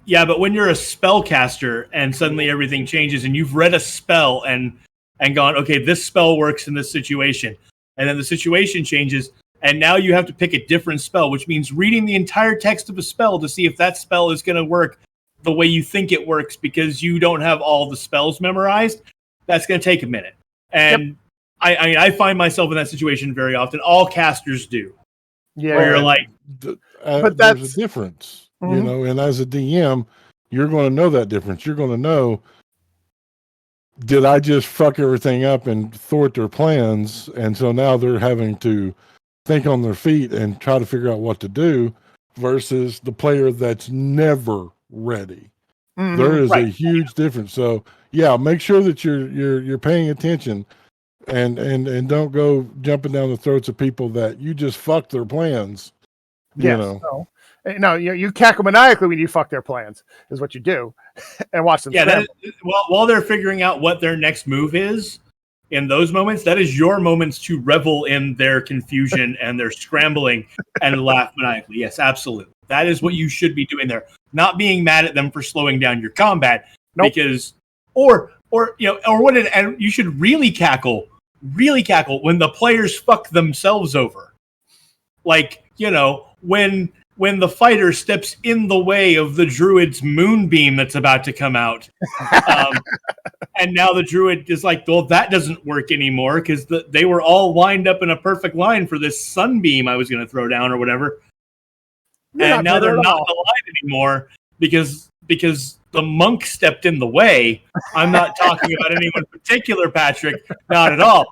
S3: Yeah, but when you're a spellcaster and suddenly everything changes and you've read a spell and gone, okay, this spell works in this situation, and then the situation changes, and now you have to pick a different spell, which means reading the entire text of a spell to see if that spell is going to work the way you think it works because you don't have all the spells memorized. That's going to take a minute. And I find myself in that situation very often. All casters do.
S2: Yeah.
S3: Where you're like,
S2: but
S1: there's a difference, you know, and as a DM, you're going to know that difference. You're going to know, did I just fuck everything up and thwart their plans? And so now they're having to think on their feet and try to figure out what to do versus the player that's never ready. There is a huge difference. So yeah, make sure that you're paying attention and don't go jumping down the throats of people that you just fucked their plans. You know.
S2: No, you cackle maniacally when you fuck their plans is what you do, and watch them.
S3: Yeah, while they're figuring out what their next move is, in those moments, that is your moments to revel in their confusion and their scrambling and laugh maniacally. Yes, absolutely. That is what you should be doing there. Not being mad at them for slowing down your combat, because or and you should really cackle when the players fuck themselves over. Like, when the fighter steps in the way of the druid's moonbeam that's about to come out. And now the druid is like, well, that doesn't work anymore because they were all lined up in a perfect line for this sunbeam I was going to throw down or whatever. And now they're not in the line anymore because the monk stepped in the way. I'm not talking about anyone particular, Patrick. Not at all.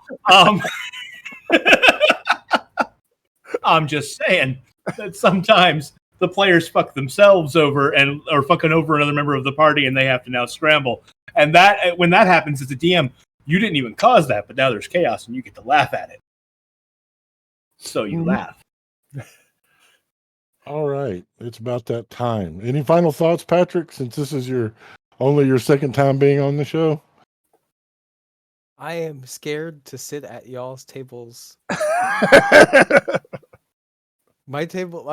S3: I'm just saying that sometimes the players fuck themselves over or fucking over another member of the party and they have to now scramble. And that when that happens as a DM, you didn't even cause that, but now there's chaos and you get to laugh at it. So you laugh.
S1: All right. It's about that time. Any final thoughts, Patrick, since this is only your second time being on the show?
S4: I am scared to sit at y'all's tables. My table,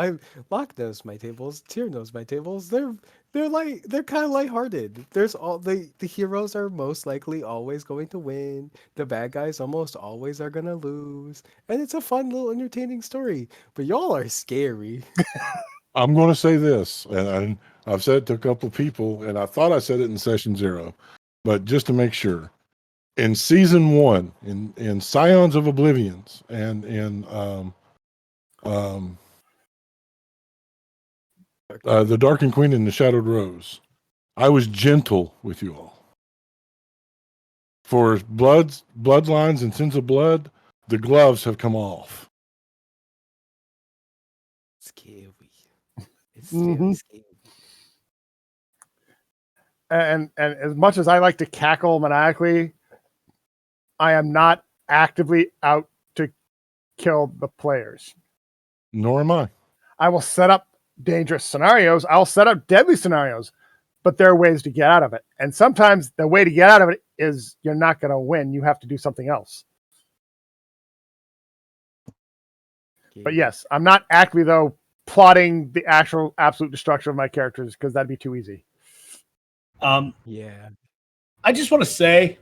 S4: Locke knows my tables. Tyr knows my tables. They're kind of lighthearted. There's the heroes are most likely always going to win. The bad guys almost always are gonna lose, and it's a fun little entertaining story. But y'all are scary.
S1: I'm going to say this, and I've said it to a couple of people, and I thought I said it in session 0, but just to make sure, in season 1, in Scions of Oblivions, and in the Darkened Queen and the Shadowed Rose, I was gentle with you all. For bloodlines and sins of blood, the gloves have come off.
S4: Scary. It's
S2: Mhm.
S4: scary.
S2: And as much as I like to cackle maniacally, I am not actively out to kill the players.
S1: Nor am I.
S2: I will set up dangerous scenarios. I'll set up deadly scenarios, but there are ways to get out of it. And sometimes the way to get out of it is you're not going to win. You have to do something else. But yes, I'm not actively, though, plotting the actual absolute destruction of my characters because that'd be too easy.
S4: Yeah.
S3: I just want to say,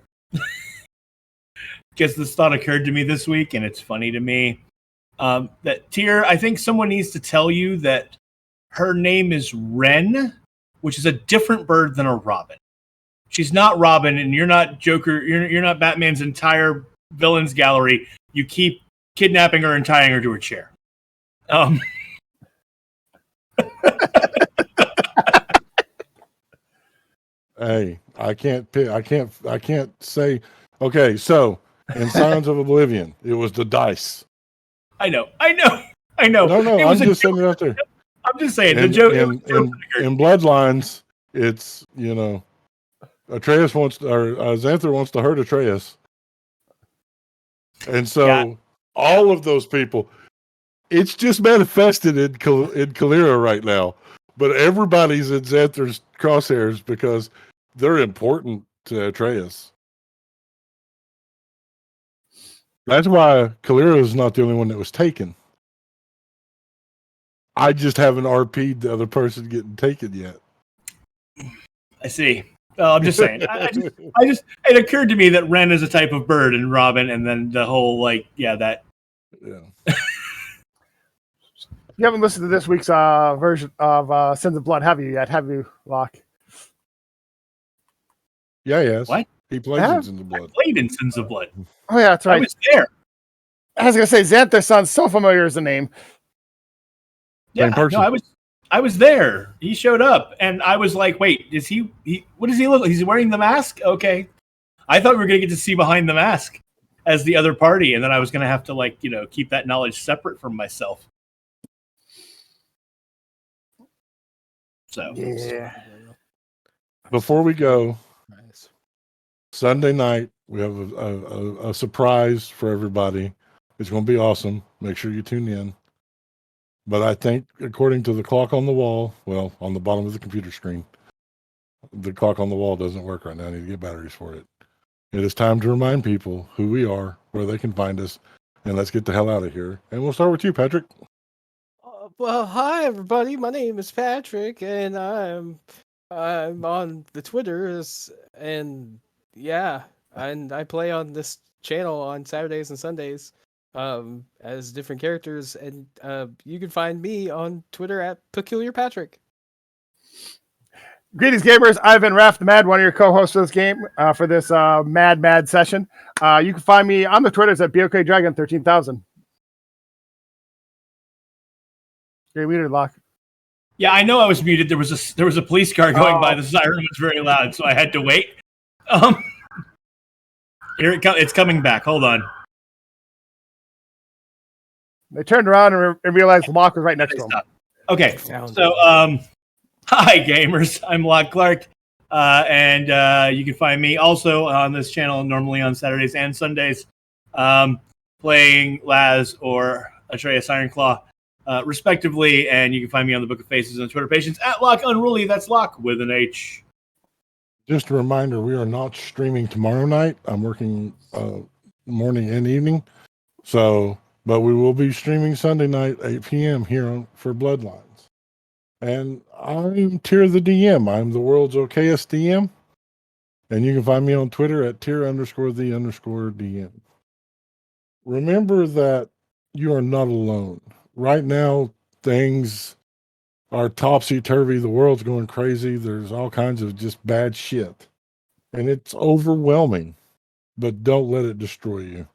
S3: because this thought occurred to me this week, and it's funny to me, that Tyr, I think someone needs to tell you that her name is Wren, which is a different bird than a robin. She's not Robin, and you're not Joker. You're not Batman's entire villains gallery. You keep kidnapping her and tying her to a chair.
S1: Hey, I can't say. Okay, so in Scions of Oblivion, it was the dice.
S3: I know.
S1: No, I'm just saying it out there.
S3: I'm just saying the
S1: In
S3: joke.
S1: in Bloodlines, it's Atreus wants or Xanther wants to hurt Atreus, and so all of those people, it's just manifested in Kalira right now. But everybody's in Xanther's crosshairs because they're important to Atreus. That's why Kalira is not the only one that was taken. I just haven't RP'd the other person getting taken yet.
S3: I see. I'm just saying. I just it occurred to me that Wren is a type of bird and Robin, and then the whole that.
S1: Yeah.
S2: You haven't listened to this week's version of Sins of Blood, have you yet? Have you, Locke?
S1: Yeah, yes.
S3: What?
S1: He plays in Sins of Blood.
S3: I played in Sins of Blood.
S2: Oh, yeah, that's right.
S3: I was there.
S2: I was going to say, Xanther sounds so familiar as a name.
S1: Same person.
S3: No, I was there. He showed up, and I was like, "Wait, is he? What does he look like? He's wearing the mask? Okay." I thought we were going to get to see behind the mask as the other party, and then I was going to have to keep that knowledge separate from myself. So
S2: Yeah.
S1: Before we go,
S4: Nice.
S1: Sunday night we have a surprise for everybody. It's going to be awesome. Make sure you tune in. But I think, according to the clock on the wall, well, on the bottom of the computer screen, the clock on the wall doesn't work right now. I need to get batteries for it. It is time to remind people who we are, where they can find us, and let's get the hell out of here. And we'll start with you, Patrick.
S4: Well, hi everybody. My name is Patrick, and I'm on the Twitters, and I play on this channel on Saturdays and Sundays, as different characters, and you can find me on Twitter at Peculiar Patrick.
S2: Greetings, gamers. I've been Raph the Mad, one of your co-hosts for this game, for this mad session. You can find me on the Twitters at BOKDragon13,000. You're muted, Locke.
S3: yeah, I know I was muted. There was a police car going by. The siren was very loud, so I had to wait. Here it comes. It's coming back. Hold on.
S2: They turned around and realized Locke was right next to him.
S3: Okay, so hi gamers, I'm Locke Clark, and you can find me also on this channel normally on Saturdays and Sundays, playing Laz or Atreus Ironclaw, respectively, and you can find me on the Book of Faces and Twitter pages at Locke Unruly. That's Locke with an H.
S1: Just a reminder, we are not streaming tomorrow night. I'm working morning and evening, but we will be streaming Sunday night, 8 p.m. here for Bloodlines. And I'm Tyr the DM. I'm the world's okayest DM. And you can find me on Twitter at Tyr_the_DM. Remember that you are not alone. Right now, things are topsy-turvy. The world's going crazy. There's all kinds of just bad shit. And it's overwhelming. but don't let it destroy you.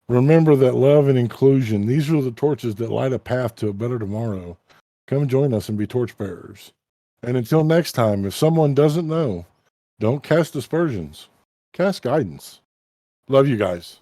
S1: Remember that love and inclusion, these are the torches that light a path to a better tomorrow. Come join us and be torchbearers. And until next time, if someone doesn't know, don't cast aspersions. Cast guidance. Love you guys.